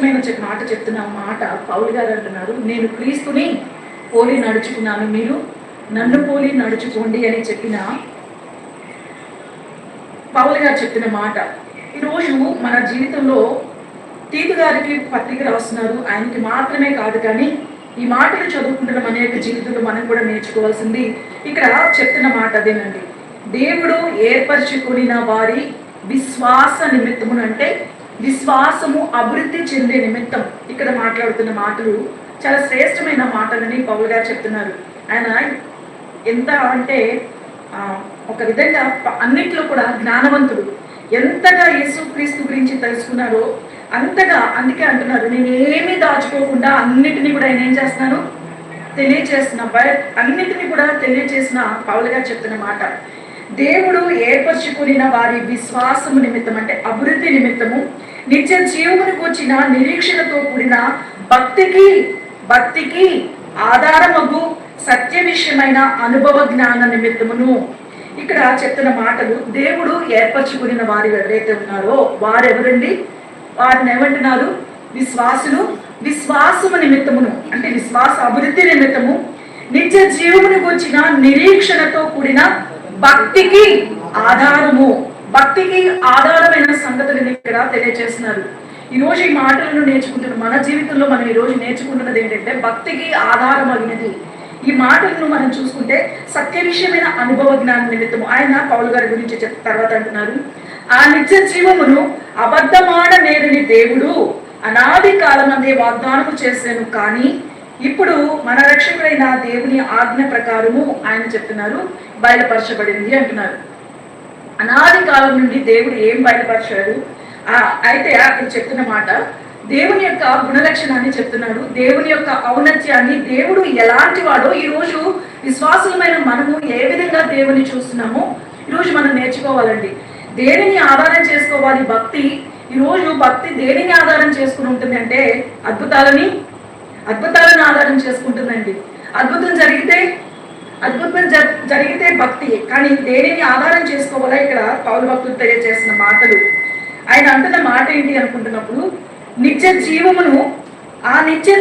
శ్రేష్టమైన మాట చెప్తున్న మాట పౌలు గారు అంటున్నారు, నేను క్రీస్తుని పోలి నడుచుకున్నాను, మీరు నన్ను పోలి నడుచుకోండి అని చెప్పిన పౌలు గారు చెప్పిన మాట ఈరోజు మన జీవితంలో తీతు గారికి పత్రిక రాస్తున్నారు. ఆయనకి మాత్రమే కాదు, కానీ ఈ మాటలు చదువుకుంటున్న మన యొక్క జీవితంలో మనం కూడా నేర్చుకోవాల్సింది ఇక్కడ చెప్తున్న మాట అదేనండి. దేవుడు ఏర్పరచుకున్న వారి విశ్వాస నిమిత్తమును, అంటే విశ్వాసము అభివృద్ధి చెందే నిమిత్తం ఇక్కడ మాట్లాడుతున్న మాటలు చాలా శ్రేష్టమైన మాటలని పౌలు గారు చెప్తున్నారు. ఆయన ఎంత అంటే ఒక విధంగా అన్నిట్లో కూడా జ్ఞానవంతుడు. ఎంతగా యేసుక్రీస్తు గురించి తెలుసుకున్నారో అంతగా, అందుకే అంటున్నారు, నేను ఏమీ దాచుకోకుండా అన్నిటినీ కూడా ఆయన ఏం చేస్తున్నాను, తెలియచేస్తున్నా. అన్నిటినీ కూడా తెలియచేసిన పౌలు గారు చెప్తున్న మాట, దేవుడు ఏర్పరచుకున్న వారి విశ్వాసము నిమిత్తం, అంటే అభివృద్ధి నిమిత్తము, నిత్య జీవమును కూర్చిన నిరీక్షణతో కూడిన భక్తికి ఆధారమగు సత్య విషయమైన అనుభవ జ్ఞాన నిమిత్తమును. ఇక్కడ చెప్తున్న మాటలు, దేవుడు ఏర్పరచుకున్న వారు ఎవరైతే ఉన్నారో వారెవరండి, వారిని ఏమంటున్నారు, విశ్వాసులు. విశ్వాసము నిమిత్తమును, అంటే విశ్వాస అభివృద్ధి నిమిత్తము, నిత్య జీవమును కూర్చిన నిరీక్షణతో కూడిన భక్తికి ఆధారము, భక్తికి ఆధారమైన సంగతులను ఇక్కడ తెలియజేస్తున్నారు. ఈరోజు ఈ మాటలను నేర్చుకుంటున్న మన జీవితంలో మనం ఈరోజు నేర్చుకుంటున్నది ఏంటంటే భక్తికి ఆధారమైనది. ఈ మాటలను మనం చూసుకుంటే సత్య విషయమైన అనుభవ జ్ఞానం నిమిత్తము. ఆయన పౌలు గారి గురించి తర్వాత అంటున్నారు, ఆ నిత్య జీవమును అబద్ధమాడనేరని దేవుడు అనాది కాలమందే వాగ్దానము చేశాను, కానీ ఇప్పుడు మన రక్షకుడైన దేవుని ఆజ్ఞ ప్రకారము ఆయన చెప్తున్నారు బయలుపరచబడింది అంటున్నారు. అనాది కాలం నుండి దేవుడు ఏం బయలుపరిచాడు, అయితే అక్కడ చెప్తున్న మాట దేవుని యొక్క గుణలక్షణాన్ని చెప్తున్నాడు, దేవుని యొక్క ఔన్నత్యాన్ని, దేవుడు ఎలాంటి వాడో ఈరోజు విశ్వాసులమైన మనము ఏ విధంగా దేవుని చూస్తున్నామో ఈరోజు మనం నేర్చుకోవాలండి. దేనిని ఆధారం చేసుకోవాలి భక్తి. ఈరోజు భక్తి దేనిని ఆధారం చేసుకుని ఉంటుంది అంటే అద్భుతాలను ఆధారం చేసుకుంటుందండి. అద్భుతం జరిగితే భక్తి, కానీ దేనిని ఆధారం చేసుకోవాలా ఇక్కడ పౌలు భక్తులు తెలియజేసిన మాటలు. ఆయన అంటున్న మాట ఏంటి అనుకుంటున్నప్పుడు, నిత్య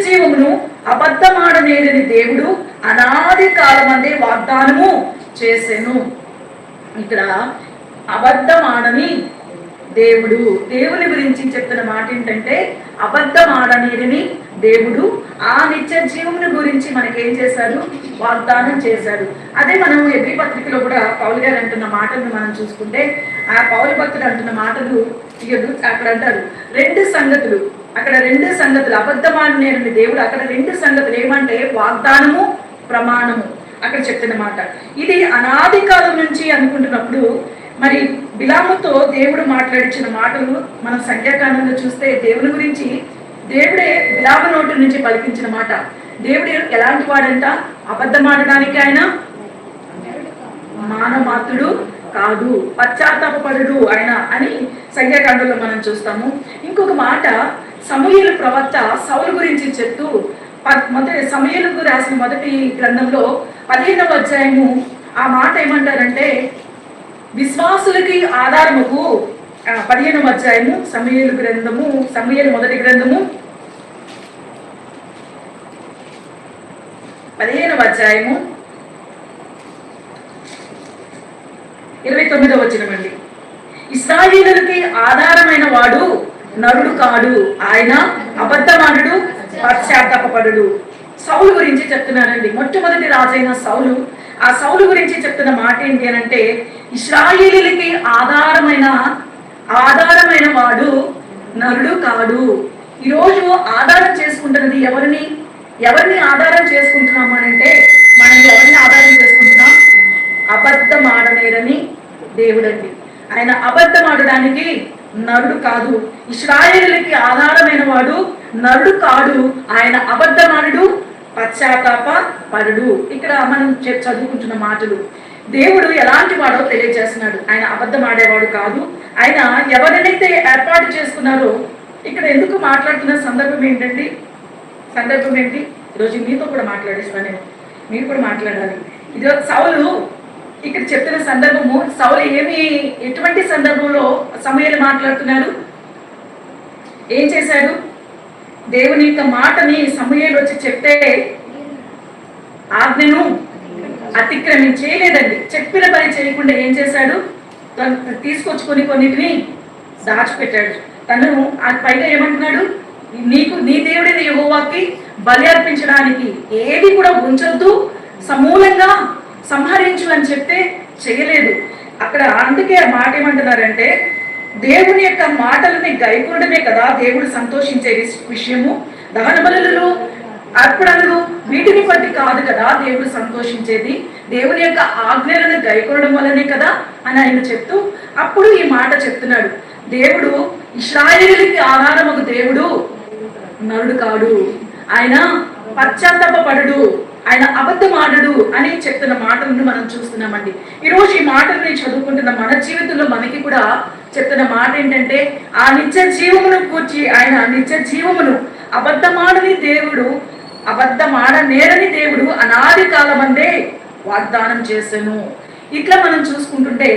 జీవమును అబద్ధమాడనేరని దేవుడు అనాది కాలమందే వాగ్దానము చేసెను. ఇక్కడ అబద్ధమాడని దేవుని గురించి చెప్తున్న మాట ఏంటంటే అబద్ధమాడనేరని దేవుడు ఆ నిత్య జీవమును గురించి మనకేం చేశారు, వాగ్దానం చేశారు. అదే మనం ఎబ్రీ పత్రికలో కూడా పౌలు గారు అంటున్న మాటలను మనం చూసుకుంటే, ఆ పౌలు భక్తుడు అంటున్న మాటలు అక్కడ అంటారు రెండు సంగతులు. అబద్ధమాడనేరని దేవుడు, అక్కడ రెండు సంగతులు ఏమంటే వాగ్దానము, ప్రమాణము. అక్కడ చెప్తున్న మాట ఇది అనాది కాలం నుంచి అనుకుంటున్నప్పుడు, మరి బిలాముతో దేవుడు మాట్లాడించిన మాటలు మనం సంఖ్యాకాండంలో చూస్తే దేవుని గురించి దేవుడే బిలాము నోటి నుంచి పలికించిన మాట. దేవుడు ఎలాంటి వాడంట, అబద్ధమాడడానికి ఆయన మానమాత్రుడు కాదు, పశ్చాత్తాపపడుడు ఆయన అని సంఖ్యాకాండంలో మనం చూస్తాము. ఇంకొక మాట సమూయేలు ప్రవక్త సౌలు గురించి చెప్తూ సమూయేలుకు రాసిన మొదటి గ్రంథంలో 15వ అధ్యాయము ఆ మాట ఏమంటారంటే, విశ్వాసులకి ఆధారముకు 15వ అధ్యాయము సమూయేలు మొదటి గ్రంథము 15వ అధ్యాయము 29వ వచనం అండి. ఇశ్రాయేలులకి ఆధారమైన వాడు నరుడు కాడు, ఆయన అబద్ధమాడుడు, పశ్చాత్తాపపడుడు. సౌలు గురించి చెప్తున్నారండి. మొట్టమొదటి రాజైన సౌలు, ఆ సౌలు గురించి చెప్తున్న మాట ఏంటి అని అంటే, ఇశ్రాయేలీలకి ఆధారమైన వాడు నరుడు కాడు. ఈరోజు ఆధారం చేసుకుంటున్నది ఎవరిని ఆధారం చేసుకుంటున్నాము అని అంటే, మనం ఎవరిని ఆధారం చేసుకుంటున్నాం, అబద్ధమాడనేరని దేవుడండి. ఆయన అబద్ధమాడడానికి నరుడు కాదు. ఇశ్రాయేలులకి ఆధారమైన వాడు నరుడు కాడు, ఆయన అబద్ధమాడుడు, పశ్చాత్తాపపడుడు. ఇక్కడ మనం చదువుకుంటున్న మాటలు దేవుడు ఎలాంటి వాడో తెలియజేస్తున్నాడు. ఆయన అబద్ధమాడేవాడు కాదు. ఆయన ఎవరినైతే ఏర్పాటు చేసుకున్నారో, ఇక్కడ ఎందుకు మాట్లాడుతున్న సందర్భం ఏంటి? ఈరోజు మీతో కూడా మాట్లాడేస్తాను నేను, మీరు కూడా మాట్లాడాలి. ఇది సౌలు ఇక్కడ చెప్తున్న సందర్భము. సౌలు ఎటువంటి సందర్భంలో సమూయేలు మాట్లాడుతున్నారు, ఏం చేశాడు? దేవుని యొక్క మాటని సమూయేలు వచ్చి చెప్తే ఆజ్ఞను అతిక్రమించేయలేదండి. చెప్పిన పని చేయకుండా ఏం చేశాడు? తీసుకొచ్చుకొని కొన్నిటిని దాచిపెట్టాడు. తను పైగా ఏమంటున్నాడు? నీ దేవుడైన యెహోవాకి బలి అర్పించడానికి ఏది కూడా ఉంచొద్దు, సమూలంగా సంహరించు అని చెప్తే చేయలేదు. అక్కడ అందుకే ఆ మాట ఏమంటున్నారంటే, దేవుని యొక్క మాటలని గైకొనడమే కదా దేవుడు సంతోషించే విషయము. దహన బలులు, అర్పణలు వీటిని బట్టి కాదు కదా దేవుడు సంతోషించేది, దేవుని యొక్క ఆజ్ఞలను గైకొనడం వల్లనే కదా అని ఆయన చెప్తూ అప్పుడు ఈ మాట చెప్తున్నాడు. దేవుడు ఇశ్రాయేలుకి ఆధారమగు దేవుడు నరుడు కాడు, ఆయన పశ్చాత్తాపపడు, ఆయన అబద్ధమాడడు అని చెప్తున్న మాటలను మనం చూస్తున్నామండి. ఈరోజు ఈ మాటలని చదువుకుంటున్న మన జీవితంలో మనకి కూడా చెప్తున్న మాట ఏంటంటే, ఆ నిత్య జీవమును కూర్చి ఆయన నిత్య జీవమును అబద్ధమాడని దేవుడు, అబద్ధమాడనేరని దేవుడు అనాది కాలమందే వాగ్దానం చేశాను. ఇట్లా మనం చూసుకుంటుంటే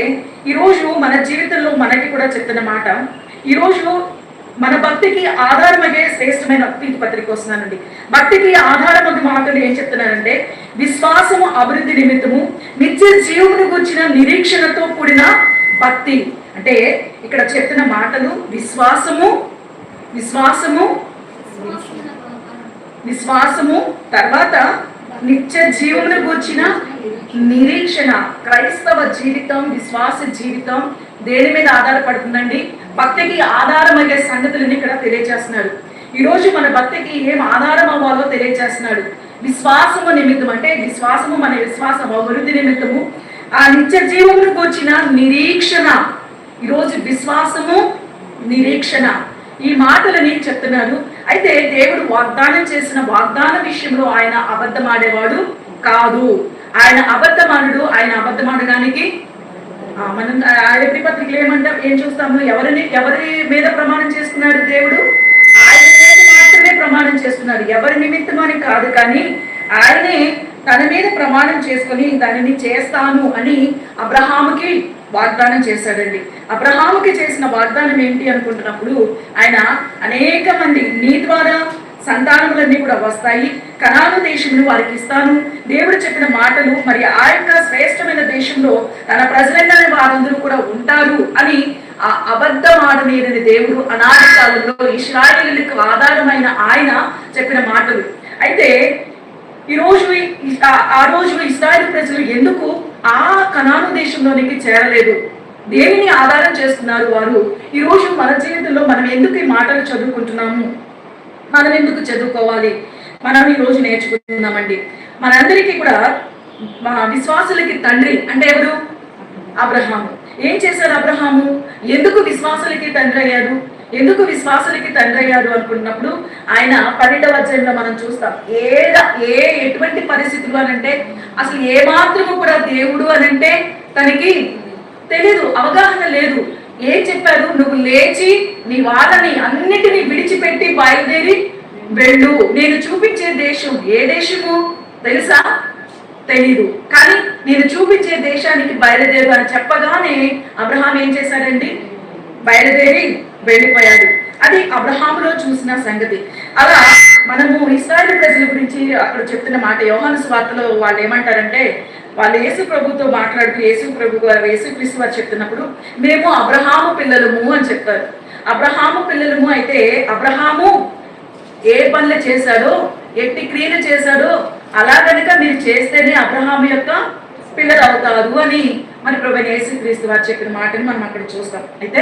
ఈరోజు మన జీవితంలో మనకి కూడా చెప్తున్న మాట, ఈరోజు మన భక్తికి ఆధారమగే శ్రేష్టమైన పత్రిక వస్తున్నానండి. భక్తికి ఆధారమగు మాటలు ఏం చెప్తున్నారంటే, విశ్వాసము అభివృద్ధి నిమిత్తము నిత్య జీవమును గురించిన నిరీక్షణతో కూడిన భక్తి. అంటే ఇక్కడ చెప్తున్న మాటలు విశ్వాసము విశ్వాసము విశ్వాసము తర్వాత నిత్య జీవమును గూర్చిన నిరీక్షణ. క్రైస్తవ జీవితం, విశ్వాస జీవితం దేని మీద ఆధారపడుతుందండి? భక్తికి ఆధారమయ్యే సంగతులని ఇక్కడ తెలియజేస్తున్నాడు. ఈరోజు మన భక్తికి ఏం ఆధారం అవ్వాలో తెలియజేస్తున్నాడు. విశ్వాసము నిమిత్తం అంటే విశ్వాసము మన విశ్వాసం అభివృద్ధి నిమిత్తము ఆ నిత్య జీవమును గూర్చిన నిరీక్షణ. ఈరోజు విశ్వాసము నిరీక్షణ ఈ మాటలని చెప్తున్నాడు. అయితే దేవుడు వాగ్దానం చేసిన వాగ్దాన విషయంలో ఆయన అబద్ధమాడేవాడు కాదు. ఆయన అబద్ధమానుడు. ఆయన అబద్ధమాడడానికి మనం ఎబ్రీ పత్రికలు ఏం చూస్తాము? ఎవరి మీద ప్రమాణం చేసుకున్నాడు దేవుడు? ఆయన మీద మాత్రమే ప్రమాణం చేస్తున్నారు, ఎవరి నిమిత్తం అని కాదు. కానీ ఆయనే తన మీద ప్రమాణం చేసుకొని దానిని చేస్తాను అని అబ్రహాముకి వాగ్దానం చేశాడండి. అబ్రహాముకి చేసిన వాగ్దానం ఏంటి అనుకుంటున్నప్పుడు, ఆయన అనేక మంది నీ ద్వారా సంతానములన్నీ కూడా వస్తాయి, కనాను దేశమును వారికి ఇస్తాను, దేవుడు చెప్పిన మాటలు మరి ఆ యొక్క శ్రేష్టమైన దేశంలో తన ప్రజలైన వారందరూ కూడా ఉంటారు అని ఆ అబద్ధమాడనేరని దేవుడు అనాది కాలంలో ఇశ్రాయేలులకు ఆధారమైన ఆయన చెప్పిన మాటలు. అయితే ఆ రోజు ఇశ్రాయేలు ప్రజలు ఎందుకు ఆ కనాను దేశంలోనికి చేరలేదు? దేనిని ఆధారం చేస్తున్నారు వారు? ఈరోజు మన జీవితంలో మనం ఎందుకు ఈ మాటలు చదువుకుంటున్నాము? మనం ఎందుకు చదువుకోవాలి? మనం ఈరోజు నేర్చుకుంటున్నామండి. మనందరికీ కూడా మా విశ్వాసులకి తండ్రి అంటే ఎవరు? అబ్రహాము. ఏం చేశారు అబ్రహాము? ఎందుకు విశ్వాసులకి తండ్రి అయ్యాడు? ఎందుకు విశ్వాసులకి తండ్రి అయ్యాడు అనుకున్నప్పుడు ఆయన 12వ అధ్యాయంలో మనం చూస్తాం. ఎటువంటి పరిస్థితులు అనంటే అసలు ఏ మాత్రము కూడా దేవుడు అనంటే తనకి తెలీదు, అవగాహన లేదు. ఏం చెప్పారు? నువ్వు లేచి నీ వాళ్ళని అన్నిటినీ విడిచిపెట్టి బయలుదేరి వెళ్ళు, నేను చూపించే దేశం. ఏ దేశము తెలుసా? తెలీదు. కానీ నేను చూపించే దేశానికి బయలుదేరు అని చెప్పగానే అబ్రహాం ఏం చేశాడండి? బయలుదేరి వెళ్ళిపోయాడు. అది అబ్రహాములో చూసిన సంగతి. అలా మనము ఇశ్రాయేలు ప్రజల గురించి అక్కడ చెప్తున్న మాట యోహాను సువార్తలో వాళ్ళు ఏమంటారంటే, వాళ్ళు యేసు ప్రభుతో మాట్లాడుతూ యేసుక్రీస్తు వారు చెప్తున్నప్పుడు మేము అబ్రహాము పిల్లలము అని చెప్పారు. అబ్రహాము పిల్లలము అయితే అబ్రహాము ఏ పనులు చేశాడో, ఎట్టి క్రియలు చేశాడో అలా కనుక మీరు చేస్తేనే అబ్రహాము యొక్క పిల్లలు అవుతారు అని మన ప్రభువైన యేసుక్రీస్తు వారు చెప్పిన మాటని మనం అక్కడ చూస్తాం. అయితే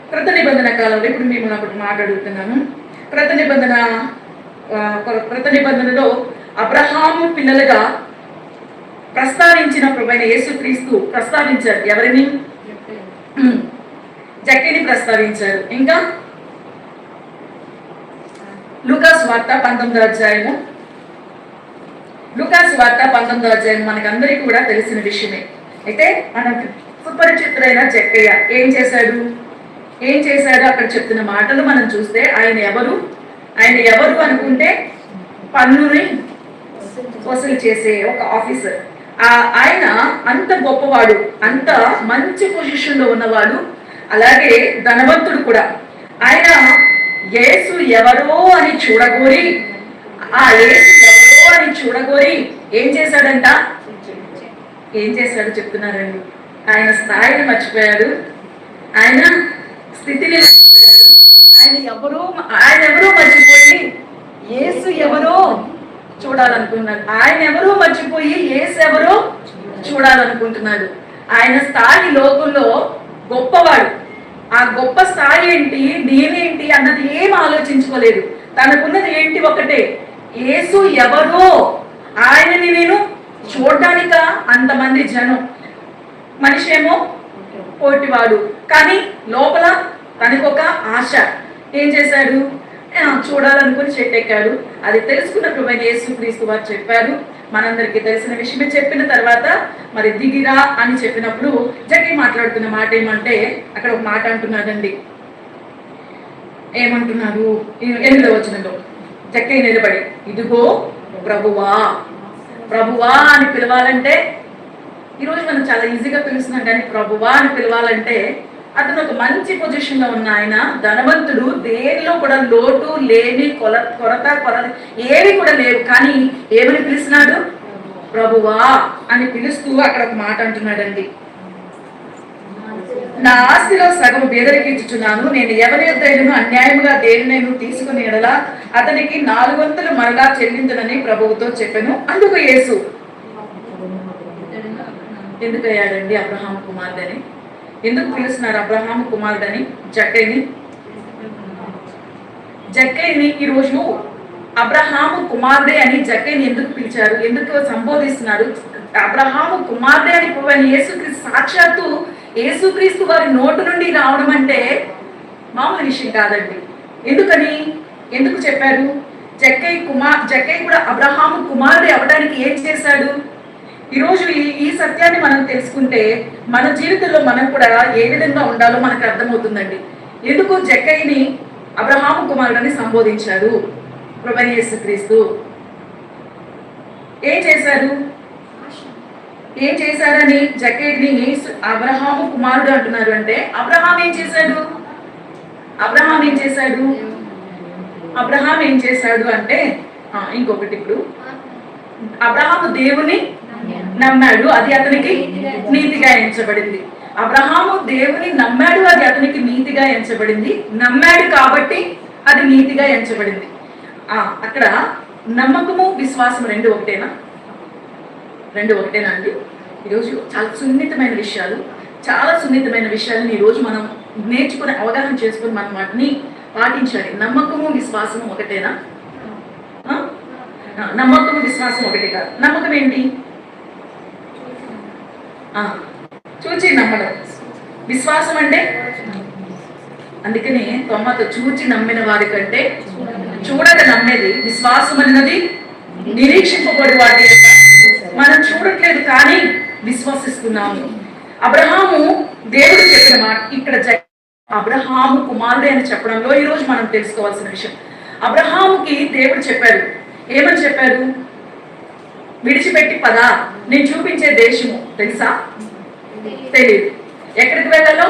క్రొత్త నిబంధన కాలంలో ఇప్పుడు మేము ఒకటి మాట్లాడుతున్నాను. క్రొత్త నిబంధనలో అబ్రహాము పిల్లలుగా ప్రస్తావించిన ప్రభువైన యేసుక్రీస్తు ప్రస్తావించారు. ఎవరిని? జక్కిని ప్రస్తావించారు. ఇంకా లూకా సువార్త 19వ అధ్యాయము. లూకా సువార్త 19వ అధ్యాయం మనకందరికీ కూడా తెలిసిన విషయమే. అయితే మనకు సుపరిచితుడైన జక్కయ్య ఏం చేశాడు అక్కడ చెప్తున్న మాటలు మనం చూస్తే, ఆయన ఎవరు అనుకుంటే పన్నుని వసూలు చేసే ఒక ఆఫీసర్. ఆయన అంత గొప్పవాడు, అంత మంచి పొజిషన్లో ఉన్నవాడు, అలాగే ధనవంతుడు కూడా. ఆయన యేసు ఎవరో అని చూడగోరి, ఆ యేసు ఎవరో అని చూడగోరి ఏం చేశాడంట? ఏం చేశాడు చెప్తున్నారండి. ఆయన స్థాయిని మర్చిపోయాడు, ఆయన స్థితిని మర్చిపోయాడు, ఆయన ఎవరో మర్చిపోయి యేసు ఎవరో చూడాలనుకున్నాడు. ఆయన ఎవరో మర్చిపోయి యేసు ఎవరో చూడాలనుకుంటున్నాడు. ఆయన స్థాయి లోకంలో గొప్పవాడు. ఆ గొప్ప స్థాయి ఏంటి, నేనేంటి అన్నది ఏం ఆలోచించుకోలేదు. తనకున్నది ఏంటి? ఒకటే, యేసు ఎవరో, ఆయనని నేను చూడడానిక అంతమంది జనం. మనిషి ఏమో పోటీవాడు, కానీ లోపల తనకొక ఆశ. ఏం చేశాడు? చూడాలనుకుని చెట్టెక్కాడు. అది తెలుసుకున్న ప్రభువైన యేసుక్రీస్తు వారు చెప్పారు. మనందరికీ తెలిసిన విషయమే. చెప్పిన తర్వాత మరి దిగిరా అని చెప్పినప్పుడు జక్కయ్య మాట్లాడుతున్న మాట ఏమంటే, అక్కడ ఒక మాట అంటున్నాడండి. ఏమంటున్నాడు? 8వ వచనంలో జక్కయ్య నిలబడి, ఇదిగో ప్రభువా, ప్రభువా అని పిలవాలంటే, ఈరోజు మనం చాలా ఈజీగా పిలుస్తున్నాం, కానీ ప్రభువా అని పిలవాలంటే అతను ఒక మంచి పొజిషన్ లో ఉన్న ఆయన, ధనవంతుడు, దేనిలో కూడా లోటు లేని, కొరత ఏవి కూడా లేవు, కానీ ఏమని పిలుస్తున్నాడు? ప్రభువా అని పిలుస్తూ అక్కడ ఒక మాట అంటున్నాడండి. నా ఆస్తిలో సగం బేదరికి ఇచ్చుచున్నాను, నేను ఎవరి యొద్దైనను అన్యాయముగా దేనినైనా తీసుకుని ఎడలా అతనికి 4 వంతులు మరలా చెల్లించునని ప్రభువుతో చెప్పాను. అందుకు యేసు ఎందుకు అయ్యాడండి అబ్రహాము కుమారుడని? ఎందుకు పిలుస్తున్నారు అబ్రహాము కుమారుడని జక్కయ్యని? ఈరోజు అబ్రహాము కుమారుడే అని జక్కయ్యని ఎందుకు పిలిచారు, ఎందుకు సంబోధిస్తున్నారు? అబ్రహాము కుమారుడే అని ప్రభువైన యేసుక్రీస్తు, సాక్షాత్తు యేసుక్రీస్తు వారి నోటు నుండి రావడం అంటే మామూలు విషయం కాదండి. ఎందుకు చెప్పారు? జక్కయ్య కూడా అబ్రహాము కుమారుడే అవడానికి ఏం చేశాడు? ఈరోజు ఈ సత్యాన్ని మనం తెలుసుకుంటే మన జీవితంలో మనం కూడా ఏ విధంగా ఉండాలో మనకు అర్థమవుతుందండి. ఎందుకు జక్కయ్యని అబ్రహాము కుమారుడని సంబోధించారు ప్రభువైన యేసుక్రీస్తు? ఏం చేశారని జక్కయ్యని అబ్రహాము కుమారుడు అంటున్నారు అంటే, అబ్రహాం ఏం చేశాడు అంటే ఇంకొకటి, ఇప్పుడు అబ్రహాము దేవుని నమ్మాడు, అది అతనికి నీతిగా ఎంచబడింది. అబ్రహాము దేవుని నమ్మాడు, అది అతనికి నీతిగా ఎంచబడింది. నమ్మాడు కాబట్టి అది నీతిగా ఎంచబడింది. అక్కడ నమ్మకము విశ్వాసం రెండు ఒకటేనా అండి? ఈరోజు చాలా సున్నితమైన విషయాలను ఈరోజు మనం నేర్చుకుని అవగాహన చేసుకుని మనం వాటిని పాటించాలి. నమ్మకము విశ్వాసము ఒకటేనా? నమ్మకము విశ్వాసం ఒకటే కాదు. నమ్మకం ఏంటి? చూచి నమ్మడం. విశ్వాసం అంటే, అందుకని తొమ్మతో చూచి నమ్మిన వారి కంటే చూడక నమ్మేది విశ్వాసం అన్నది. నిరీక్షింపబడి వాటి మనం చూడట్లేదు కానీ విశ్వసిస్తున్నాము. అబ్రహాము దేవుడు చెప్పిన మాట ఇక్కడ అబ్రహాము కుమారుడే అని చెప్పడంలో ఈరోజు మనం తెలుసుకోవాల్సిన విషయం. అబ్రహాముకి దేవుడు చెప్పాడు. ఏమని చెప్పారు? విడిచిపెట్టి పదా, నేను చూపించే దేశము తెలుసా? తెలియదు. ఎక్కడికి వెళ్ళాలో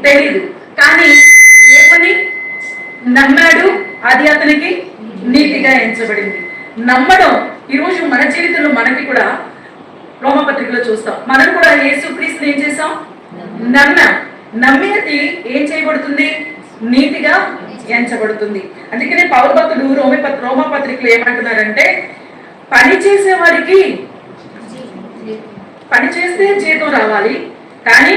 తెలియదు, కానీ దేవుని నమ్మాడు, అది అతనికి నీతిగా ఎంచబడింది. నమ్మడం ఈరోజు మన జీవితంలో మనకి కూడా రోమపత్రికలో చూస్తాం. మనం కూడా యేసుక్రీస్తుని ఏం చేసాం? నమ్మినది ఏం చేయబడుతుంది? నీతిగా ఎంచబడుతుంది. అందుకనే పౌలు భక్తుడు రోమపత్రికలు ఏమంటున్నారంటే, పని చేసే వారికి పని చేస్తే జీతం రావాలి, కానీ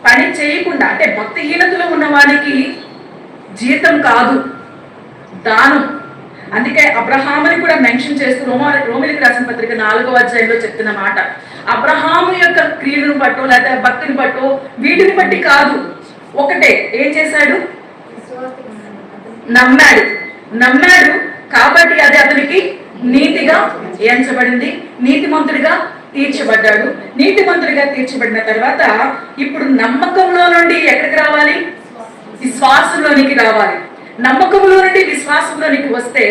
పని చేయకుండా అంటే భక్తిహీనతలో ఉన్న వారికి జీతం కాదు, దానం. అందుకే అబ్రహాముని కూడా మెన్షన్ చేస్తూ రోమిలికి రాసిన పత్రిక 4వ అధ్యాయంలో చెప్తున్న మాట, అబ్రహాము యొక్క క్రియలను బట్టో లేదా భక్తిని బట్టో వీటిని బట్టి కాదు, ఒకటే. ఏం చేశాడు? నమ్మాడు కాబట్టి అది అతనికి నీతిగా ఎంచబడింది. నీతిమంతుడిగా తీర్చబడ్డాడు. నీతిమంతుడిగా తీర్చబడిన తర్వాత ఇప్పుడు నమ్మకంలో నుండి ఎక్కడికి రావాలి? విశ్వాసంలోనికి రావాలి. నమ్మకంలో నుండి విశ్వాసంలోనికి వస్తే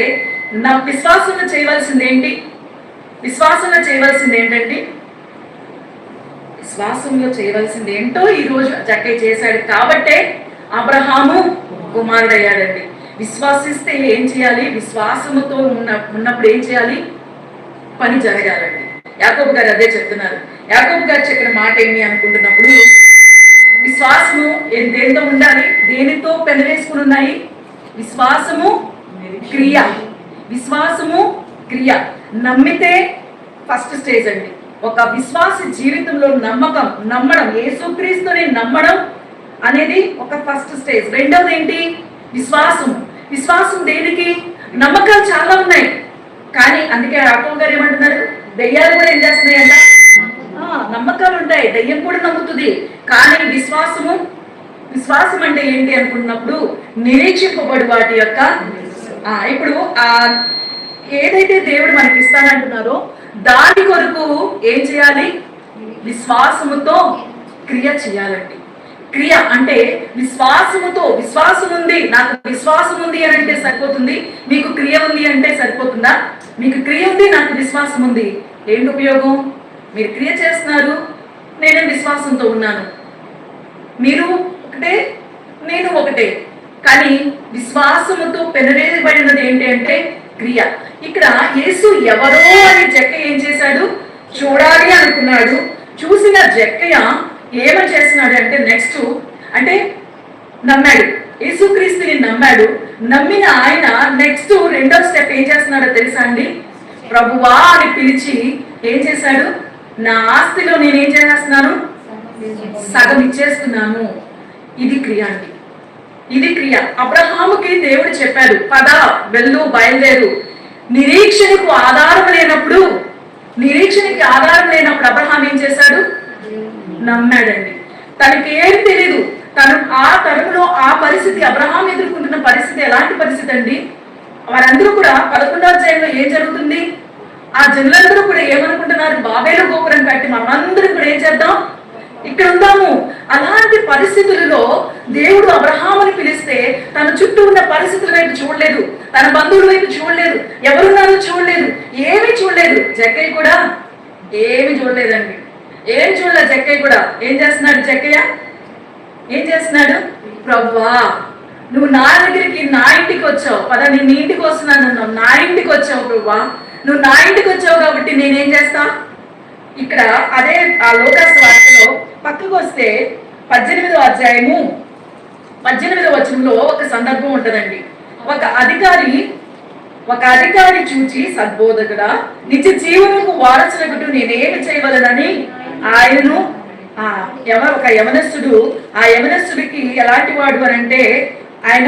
విశ్వాసంలో చేయవలసింది ఏంటి? విశ్వాసంలో చేయవలసింది ఏంటో ఈరోజు జక్కయ్య చేశాడు. కాబట్టే అబ్రహాము కుమారుడయ్యాడండి. విశ్వాసిస్తే ఏం చేయాలి? విశ్వాసముతో ఉన్నప్పుడు ఏం చేయాలి? పని జరగాలండి. యాకోబు గారు అదే చెప్తున్నారు. యాకోబు గారు చెప్పిన మాట ఏమి అనుకుంటున్నప్పుడు, విశ్వాసము దేనితో ఉండాలి? దేనితో పెనవేసుకుని ఉన్నాయి? విశ్వాసము, క్రియ. విశ్వాసము, క్రియ. నమ్మితే ఫస్ట్ స్టేజ్ అండి. ఒక విశ్వాస జీవితంలో నమ్మడం, యేసుక్రీస్తుని నమ్మడం అనేది ఒక ఫస్ట్ స్టేజ్. రెండవది ఏంటి? విశ్వాసం. విశ్వాసం దేనికి? నమ్మకాలు చాలా ఉన్నాయి, కానీ అందుకే యాకోబు గారు ఏమంటున్నారు? దెయ్యాలు కూడా ఏం చేస్తున్నాయంట? నమ్మకాలు ఉంటాయి, దెయ్యం కూడా నమ్ముతుంది. కానీ విశ్వాసం అంటే ఏంటి అనుకున్నప్పుడు నిరీక్షింపబడి వాటి యొక్క ఇప్పుడు ఏదైతే దేవుడు మనకి ఇస్తానంటున్నారో దాని కొరకు ఏం చేయాలి? విశ్వాసముతో క్రియ చేయాలండి. క్రియ అంటే విశ్వాసముతో. విశ్వాసం ఉంది, నాకు విశ్వాసం ఉంది అని అంటే సరిపోతుంది? మీకు క్రియ ఉంది అంటే సరిపోతుందా? మీకు క్రియ ఉంది, నాకు విశ్వాసం ఉంది, ఏంటి ఉపయోగం? మీరు క్రియ చేస్తున్నారు, నేనే విశ్వాసంతో ఉన్నాను, మీరు ఒకటే నేను ఒకటే, కానీ విశ్వాసముతో పెనవేయబడినది ఏంటి అంటే క్రియ. ఇక్కడ యేసు ఎవరో అని జక్కయ్య ఏం చేశాడు? చూడాలి అనుకున్నాడు. చూసిన జక్కయ్య ఏమని చేస్తున్నాడు అంటే నెక్స్ట్ అంటే నమ్మాడు, యేసుక్రీస్తుని నమ్మాడు. నమ్మిన ఆయన నెక్స్ట్ రెండో స్టెప్ ఏం చేస్తున్నాడో తెలుసా అండి? ప్రభువా అని పిలిచి ఏం చేశాడు? నా ఆస్తిలో నేనేం చేస్తున్నాను? సగం ఇచ్చేస్తున్నాను. ఇది క్రియ అండి, ఇది క్రియ. అబ్రహాముకి దేవుడు చెప్పాడు, పద వెళ్ళు, బయలుదేరు. నిరీక్షణకు ఆధారం లేనప్పుడు అబ్రహాం ఏం చేశాడు? నమ్మాడండి. తనకి ఏం తెలీదు. తను ఆ తరంలో ఆ పరిస్థితి, అబ్రహాం ఎదుర్కొంటున్న పరిస్థితి ఎలాంటి పరిస్థితి అండి? వారందరూ కూడా 11వ అధ్యాయంలో ఏం జరుగుతుంది? ఆ జనులందరూ కూడా ఏమనుకుంటున్నారు? బాబేలు గోపురం కట్టి మనందరం కూడా ఏం చేద్దాం? ఇక్కడ ఉందాము. అలాంటి పరిస్థితులలో దేవుడు అబ్రహాముని పిలిస్తే తన చుట్టూ ఉన్న పరిస్థితుల వైపు చూడలేదు, తన బంధువుల వైపు చూడలేదు, ఎవరున్నారో చూడలేదు, ఏమీ చూడలేదు. జక్కయ్య కూడా ఏమి చూడలేదండి, ఏం చూడలే. జక్కయ్య కూడా ఏం చేస్తున్నాడు? జక్కయ్య ఏం చేస్తున్నాడు? ప్రభువా నువ్వు నా దగ్గరికి, నా ఇంటికి వచ్చావు, పద నేను నీ ఇంటికి వస్తున్నాను, నా ఇంటికి వచ్చావు ప్రభువా, నువ్వు నా ఇంటికి వచ్చావు కాబట్టి నేనేం చేస్తా? ఇక్కడ అదే ఆ లోకాసు వార్తలో పక్కకు వస్తే 18వ అధ్యాయము 18వ వచనంలో ఒక సందర్భం ఉంటదండి. ఒక అధికారి చూచి, సద్బోధకుడా, నిత్య జీవనకు వారసులకు నేనేమి చేయవలనని ఆయనను ఒక యవనస్తుడు, ఆ యవనస్తుడికి ఎలాంటి వాడు అని అంటే ఆయన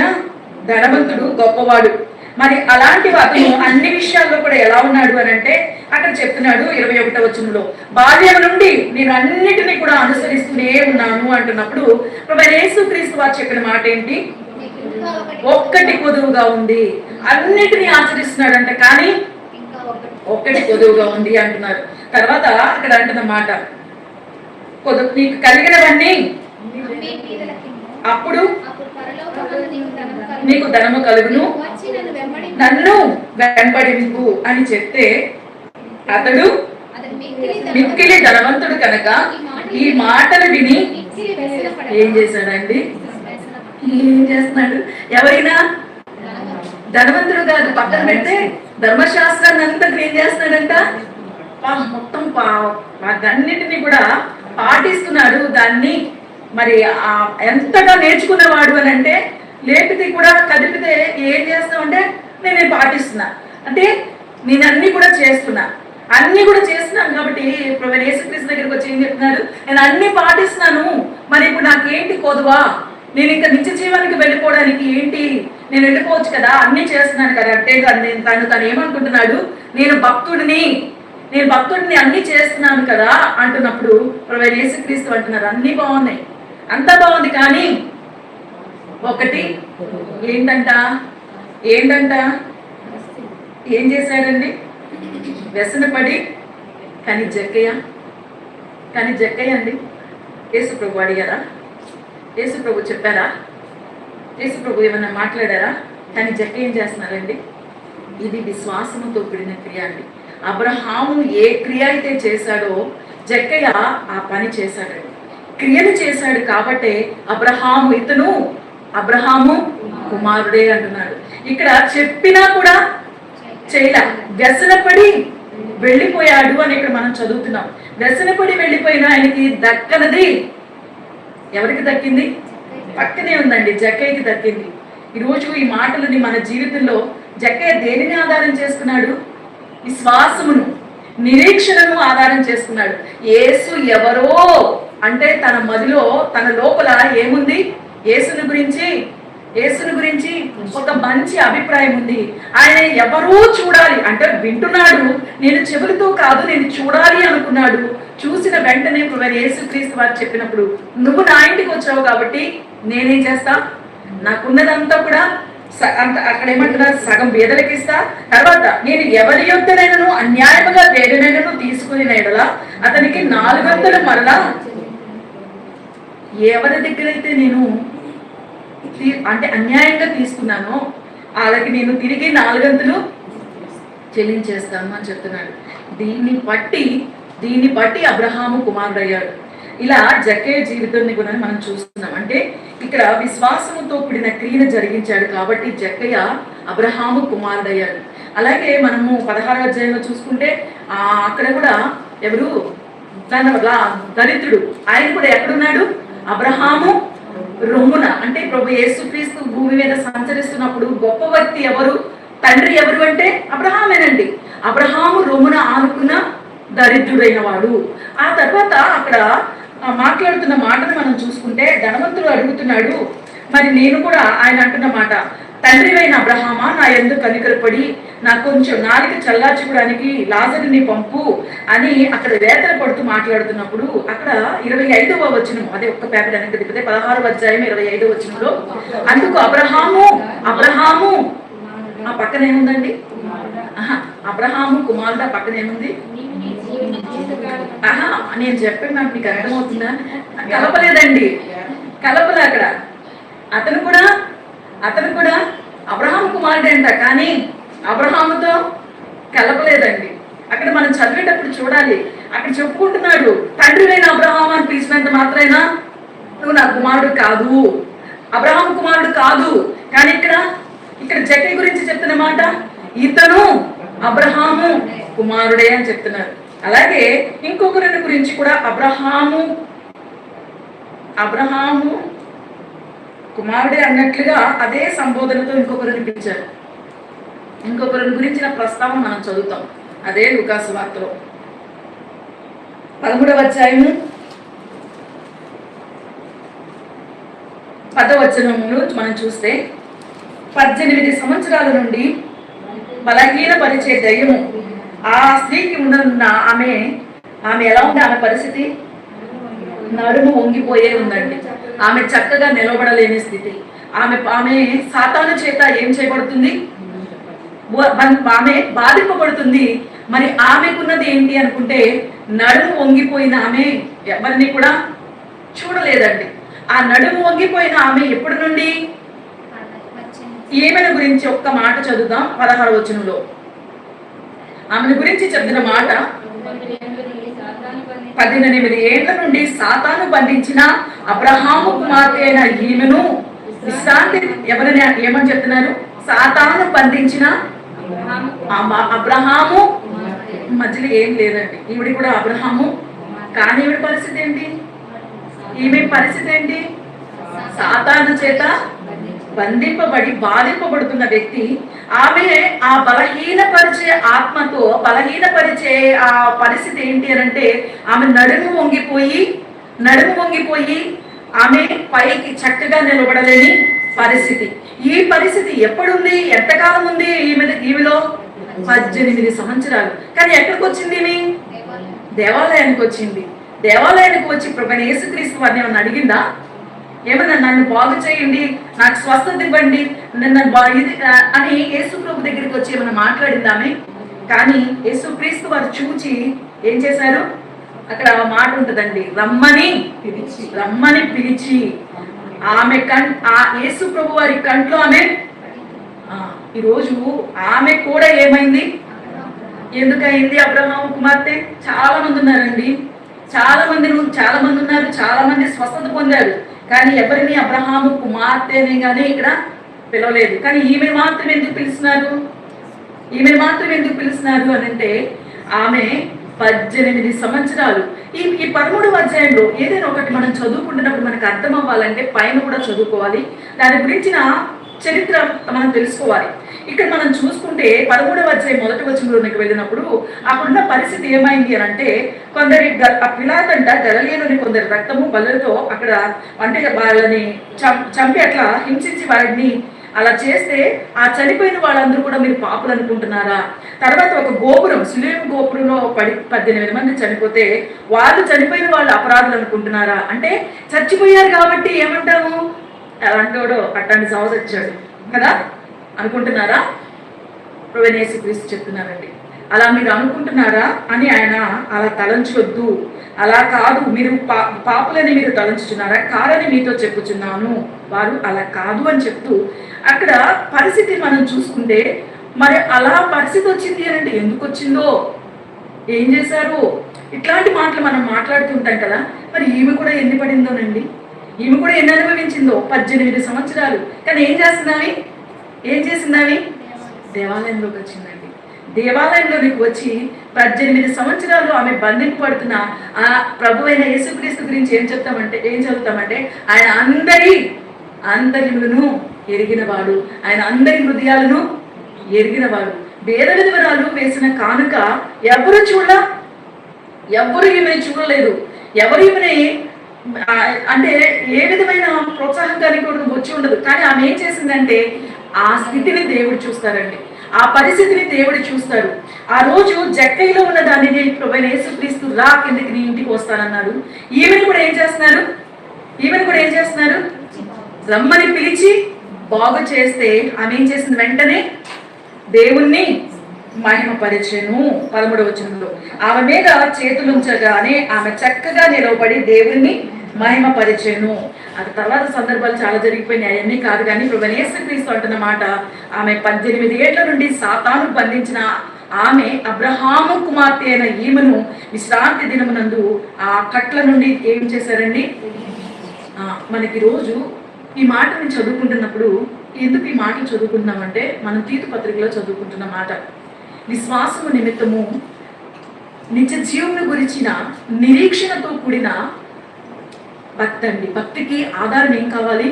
ధనవంతుడు, గొప్పవాడు. మరి అలాంటి అతను అన్ని విషయాల్లో కూడా ఎలా ఉన్నాడు అని అంటే అక్కడ చెప్తున్నాడు 21వ వచనంలో, బాల్యం నుండి నేను అన్నిటినీ కూడా అనుసరిస్తూనే ఉన్నాను అంటున్నప్పుడు ప్రభు యేసుక్రీస్తు వారు చెప్పిన మాట ఏంటి? ఒక్కటి కొదువుగా ఉంది. అన్నిటినీ ఆచరిస్తున్నాడంట, కానీ ఒక్కటి కొదువుగా ఉంది అంటున్నారు. తర్వాత అక్కడ అంటున్న మాట, నీకు కలిగినవన్నీ అప్పుడు నీకు ధనము కలుగును, నన్ను వెంబడింపు అని చెప్తే అతడు మిక్కిలి ధనవంతుడు కనుక ఈ మాటలు విని ఏం చేశాడండి? ఏం చేస్తున్నాడు? ఎవరైనా ధనవంతుడు కాదు, పక్కన పెడితే ధర్మశాస్త్రాన్ని అంతా ఏం చేస్తున్నాడంట? మొత్తం అన్నిటినీ కూడా పాటిస్తున్నాడు. దాన్ని మరి ఎంతగా నేర్చుకున్నవాడు అని అంటే లేపితే కూడా కదిపితే ఏం చేస్తావు అంటే నేను పాటిస్తున్నా అంటే నేను అన్ని కూడా చేస్తున్నాను కాబట్టి ఇప్పుడు యేసుక్రీస్తు దగ్గరికి వచ్చి ఏం చెప్తున్నాడు? నేను అన్ని పాటిస్తున్నాను, మరి ఇప్పుడు నాకేంటి కొదువా? నేను ఇంకా నిత్య జీవానికి వెళ్ళిపోవడానికి ఏంటి? నేను వెళ్ళిపోవచ్చు కదా, అన్ని చేస్తున్నాను కదా అంటే తను ఏమనుకుంటున్నాడు? నేను భక్తుడిని అన్ని చేస్తున్నాను కదా అంటున్నప్పుడు ప్రభు యేసుక్రీస్తు అంటున్నారు, అన్ని బాగున్నాయి, అంతా బాగుంది, కానీ ఒకటి ఏంటంట ఏం చేశాడండి? వ్యసనపడి. కానీ జక్కయ్య అండి యేసు ప్రభు అడిగారా? యేసు ప్రభు చెప్పారా? యేసు ప్రభు ఏమన్నా మాట్లాడారా? కానీ జక్కయ్య ఏం చేస్తున్నారండి? ఇది విశ్వాసముతో కూడిన క్రియ అండి. అబ్రహాము ఏ క్రియ అయితే చేశాడో జక్కయ్య ఆ పని చేశాడండి, క్రియను చేశాడు. కాబట్టే అబ్రహాము కుమారుడే అంటున్నాడు. ఇక్కడ చెప్పినా కూడా చేయలే, వ్యసనపడి వెళ్ళిపోయాడు అని ఇక్కడ మనం చదువుతున్నాం. వ్యసనపడి వెళ్ళిపోయిన ఆయనకి దక్కనది ఎవరికి దక్కింది? పక్కనే ఉందండి, జక్కయ్యకి దక్కింది. ఈరోజు ఈ మాటలని మన జీవితంలో జక్కయ్య దేనిని ఆధారం చేసుకున్నాడు? విశ్వాసమును, నిరీక్షణను ఆధారం చేసుకున్నాడు. యేసు ఎవరో అంటే తన మదిలో, తన లోపల ఏముంది? యేసుని గురించి ఒక మంచి అభిప్రాయం ఉంది. ఆయన ఎవరో చూడాలి అంటే వింటున్నాడు, నేను చెవులతో కాదు నేను చూడాలి అనుకున్నాడు. చూసిన వెంటనే యేసుక్రీస్తు వారు చెప్పినప్పుడు, నువ్వు నా ఇంటికి వచ్చావు కాబట్టి నేనేం చేస్తా, నాకున్నదంతా కూడా అక్కడ ఏమంటున్నారు, సగం బీదలకి ఇస్తా. తర్వాత నేను ఎవరి యొద్దనైనను అన్యాయముగా దేనినైనను తీసుకుని ఎడలా అతనికి 4 వంతులు మరలా, ఎవరి దగ్గరైతే నేను అంటే అన్యాయంగా తీసుకున్నానో వాళ్ళకి నేను తిరిగి 4 వంతులు చెల్లించేస్తాను అని చెప్తున్నాడు. దీన్ని బట్టి అబ్రహాము కుమారుడయ్యాడు. ఇలా జక్కయ్య జీవితాన్ని కూడా మనం చూస్తున్నాం. అంటే ఇక్కడ విశ్వాసముతో కూడిన క్రియను జరిగించాడు కాబట్టి జక్కయ్య అబ్రహాము కుమారుడయ్యాడు. అలాగే మనము 16వ అధ్యాయంలో చూసుకుంటే అక్కడ కూడా ఎవరు దరిద్రుడు, ఆయన కూడా ఎక్కడున్నాడు? అబ్రహాము రొమ్మున. అంటే ప్రభు యేసుక్రీస్తు భూమి మీద సంచరిస్తున్నప్పుడు గొప్ప వ్యక్తి ఎవరు, తండ్రి ఎవరు అంటే అబ్రహామేనండి. అబ్రహాము రొమ్మున ఆనుకున్న దరిద్రుడైన వాడు. ఆ తర్వాత అక్కడ మాట్లాడుతున్న మాటను మనం చూసుకుంటే ధనవంతుడు అడుగుతున్నాడు, మరి నేను కూడా ఆయన అంటున్న మాట, తండ్రివైన అబ్రహామా నా యందు కనికరపడి నాకు కొంచెం నాలుక చల్లార్చుకోవడానికి లాజరుని పంపు అని అక్కడ వేతన పడుతూ మాట్లాడుతున్నప్పుడు అక్కడ 25వ వచనం, అదే ఒక్క పేపర్ వెనక్కి తిప్పితే 16వ అధ్యాయం 25వ వచనంలో, అందుకు అబ్రహాము ఆ పక్కన ఏముందండి? అబ్రహాము కుమారుడు ఆ పక్కన ఏముంది? నేను చెప్పాను, నాకు మీకు అర్థమవుతుందా? కలపలేదండి, కలపలే అక్కడ. అతను కూడా అబ్రహాము కుమారుడు అంట, కానీ అబ్రహాముతో కలపలేదండి. అక్కడ మనం చదివేటప్పుడు చూడాలి, అక్కడ చెప్పుకుంటున్నాడు, తండ్రివైన అబ్రహాము అని పిలిచినంత మాత్రైనా నువ్వు నా కుమారుడు కాదు, అబ్రహాము కుమారుడు కాదు. కానీ ఇక్కడ జక్కయ్య గురించి చెప్తున్న మాట, ఇతను అబ్రహాము కుమారుడే అని చెప్తున్నారు. అలాగే ఇంకొకరిని గురించి కూడా అబ్రహాము కుమారుడే అన్నట్లుగా అదే సంబోధనతో ఇంకొకరిని పిలిచారు. ఇంకొకరిని గురించిన ప్రస్తావన మనం చదువుతాం అదే లూకాసు వార్తలో 13వ అధ్యాయము 10వ వచనంలో మనం చూస్తే, 18 సంవత్సరాల నుండి బలహీనపరిచే దయ్యము ఆ స్త్రీకి ఉన్న ఆమె ఎలా ఉంది? ఆమె పరిస్థితి నడుము వంగిపోయే ఉందండి. ఆమె చక్కగా నిలబడలేని స్థితి. ఆమె సాతాను చేత ఏం చేయబడుతుంది? ఆమె బాధింపబడుతుంది. మరి ఆమెకున్నది ఏంటి అనుకుంటే, నడుము వంగిపోయిన ఆమె ఎవరిని కూడా చూడలేదండి. ఆ నడుము వంగిపోయిన ఆమె ఎప్పటి నుండి? ఈమెను గురించి ఒక్క మాట చదువుదాం 16వ వచనంలో. ఆమెను గురించి చెప్పిన మాట, 18 ఏళ్ల నుండి సాతాను బంధించిన అబ్రహాము కుమార్తె అయిన ఈమెను విశ్రాంతి ఎవరిని ఏమని చెప్తున్నారు? సాతాను బంధించిన అబ్రహాము మధ్యలో ఏం లేదండి. ఈవిడి కూడా అబ్రహాము, కానీ ఈవిడ పరిస్థితి ఏంటి? ఈమె పరిస్థితి ఏంటి? సాతాను చేత బంధింపబడి బాధింపబడుతున్న వ్యక్తి. ఆమె ఆ బలహీనపరిచే ఆత్మతో బలహీనపరిచే ఆ పరిస్థితి ఏంటి అని అంటే, ఆమె నడుము వంగిపోయి ఆమె పైకి చక్కగా నిలబడలేని పరిస్థితి. ఈ పరిస్థితి ఎప్పుడుంది? ఎంతకాలం ఉంది ఈమెలో? 18 సంవత్సరాలు. కానీ ఎక్కడికి వచ్చింది? దేవాలయానికి వచ్చింది. దేవాలయానికి వచ్చి ప్రభువైన యేసుక్రీస్తు వారిని ఏమన్నా అడిగిందా? ఏమన్నా నన్ను బాగు చేయండి, నాకు స్వస్థత ఇవ్వండి, నన్ను ఇది అని యేసు ప్రభు దగ్గరికి వచ్చి ఏమన్నా మాట్లాడిందామె? కానీ యేసుక్రీస్తు వారు చూచి ఏం చేశారు? అక్కడ మాట ఉంటుందండి, రమ్మని పిలిచి ఆమె యేసు ప్రభు వారి కంట్లో ఆమె ఈరోజు ఆమె కూడా ఏమైంది? ఎందుకయింది? అబ్రహాము కుమార్తె. చాలా మంది ఉన్నారండి, చాలా మంది ఉన్నారు, చాలా మంది స్వస్థత పొందారు. కానీ ఎవరిని? అబ్రహాము కుమార్తెని కానీ ఇక్కడ పిలవలేదు. కానీ ఈమెను మాత్రం ఎందుకు పిలుస్తున్నారు? ఈమెను మాత్రం ఎందుకు పిలుస్తున్నారు అని అంటే ఆమె 18 సంవత్సరాలు. ఈ 13వ అధ్యాయంలో ఏదైనా ఒకటి మనం చదువుకుంటున్నప్పుడు మనకు అర్థం అవ్వాలంటే పైన కూడా చదువుకోవాలి, దాని గురించిన చరిత్ర మనం తెలుసుకోవాలి. ఇక్కడ మనం చూసుకుంటే 13వ అధ్యాయం 1వ వచనంలోకి వెళ్ళినప్పుడు అక్కడున్న పరిస్థితి ఏమైంది అని అంటే కొందరి పిలాతంట గలిలయలోని కొందరి రక్తము బల్లలతో అక్కడ అంటే వాళ్ళని చంపి అట్లా హింసించి వారిని అలా చేస్తే ఆ చనిపోయిన వాళ్ళందరూ కూడా మీరు పాపులు అనుకుంటున్నారా? తర్వాత ఒక గోపురం సిలువ గోపురంలో 18 మంది చనిపోతే వాళ్ళు చనిపోయిన వాళ్ళు అపరాధులు అనుకుంటున్నారా? అంటే చచ్చిపోయారు కాబట్టి ఏమంటాము, అలాంటోడు అట్లాంటి సాగు వచ్చాడు కదా అనుకుంటున్నారా? ప్రభువైన యేసుక్రీస్తు చెప్తున్నారండి, అలా మీరు అనుకుంటున్నారా అని ఆయన అలా తలంచొద్దు, అలా కాదు, మీరు పాపులని మీరు తలంచుచున్నారా? కాదని మీతో చెప్పుచున్నాను. వారు అలా కాదు అని చెప్తూ అక్కడ పరిస్థితి మనం చూసుకుంటే మరి అలా పరిస్థితి వచ్చింది అని అంటే ఎందుకు వచ్చిందో, ఏం చేశారు, ఇట్లాంటి మాటలు మనం మాట్లాడుతుంటాం కదా. మరి ఈమె కూడా ఎన్ని పడిందోనండి, ఈమె కూడా ఎన్ని అనుభవించిందో, 18 సంవత్సరాలు. కానీ ఏం చేసిందావి దేవాలయంలోకి వచ్చిందండి. దేవాలయంలోనికి వచ్చి 18 సంవత్సరాలు ఆమె బంధింపబడుతున్న ఆ ప్రభు అయిన యేసుక్రీస్తు గురించి ఏం చదువుతామంటే ఆయన అందరిను ఎరిగినవాడు, ఆయన అందరి హృదయాలను ఎరిగినవాడు. పేద విధవరాలు వేసిన కానుక ఎవరు ఈమెను చూడలేదు, ఎవరు ఈమెని అంటే ఏ విధమైన ప్రోత్సాహకానికి కూడా వచ్చి ఉండదు. కానీ ఆమె ఏం చేసిందంటే ఆ స్థితిని దేవుడు చూస్తారండి, ఆ పరిస్థితిని దేవుడు చూస్తారు. ఆ రోజు జక్కైలో ఉన్న దానిని ప్రభువైన యేసుక్రీస్తు రా కిందకి నీ ఇంటికి వస్తానన్నారు. ఈమెను కూడా ఏం చేస్తున్నారు, రమ్మని పిలిచి బాగు చేస్తే ఆమె ఏం చేసింది, వెంటనే దేవుణ్ణి మహిమపరిచెను. 13వ వచనంలో ఆమె మీద చేతులుంచగానే ఆమె చక్కగా నిలవబడి దేవుణ్ణి మహిమపరిచెను. అది తర్వాత సందర్భాలు చాలా జరిగిపోయినాయి, అవన్నీ కాదు. కానీ ప్రభువైన యేసుక్రీస్తు అంటున్న మాట, ఆమె 18 ఏళ్ల నుండి సాతాను బంధించిన ఆమె అబ్రహాము కుమార్తె అయిన ఈమెను విశ్రాంతి దినమునందు ఆ కట్ల నుండి ఏం చేశారండి. మనకి రోజు ఈ మాటని చదువుకుంటున్నప్పుడు ఎందుకు ఈ మాటలు చదువుకుంటున్నామంటే మనం తీతు పత్రికలో చదువుకుంటున్న మాట, విశ్వాసము నిమిత్తము నిత్య జీవమును గురించిన నిరీక్షణతో కూడిన భక్తి అండి. భక్తికి ఆధారం ఏం కావాలి,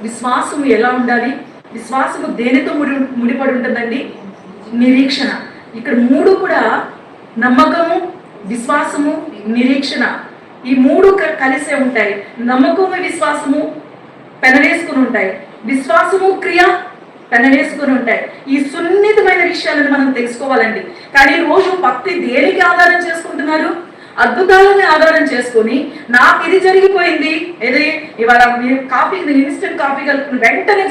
విశ్వాసము ఎలా ఉండాలి, విశ్వాసము దేనితో ముడిపడి ఉంటుందండి, నిరీక్షణ. ఇక్కడ 3 కూడా నమ్మకము, విశ్వాసము, నిరీక్షణ, ఈ 3 కలిసే ఉంటాయి. నమ్మకము విశ్వాసము పెనవేసుకుని ఉంటాయి, విశ్వాసము క్రియ పెనవేసుకుని ఉంటాయి. ఈ సున్నితమైన విషయాలను మనం తెలుసుకోవాలండి. కానీ రోజు భక్తి దేనికి ఆధారం చేసుకుంటున్నారు, అద్భుతాలని ఆధారం చేసుకొని నాకు ఇది జరిగిపోయింది, ఇది ఇవాళ మీరు ఇన్స్టెంట్ కాఫీ కలుపుకుని వెంటనే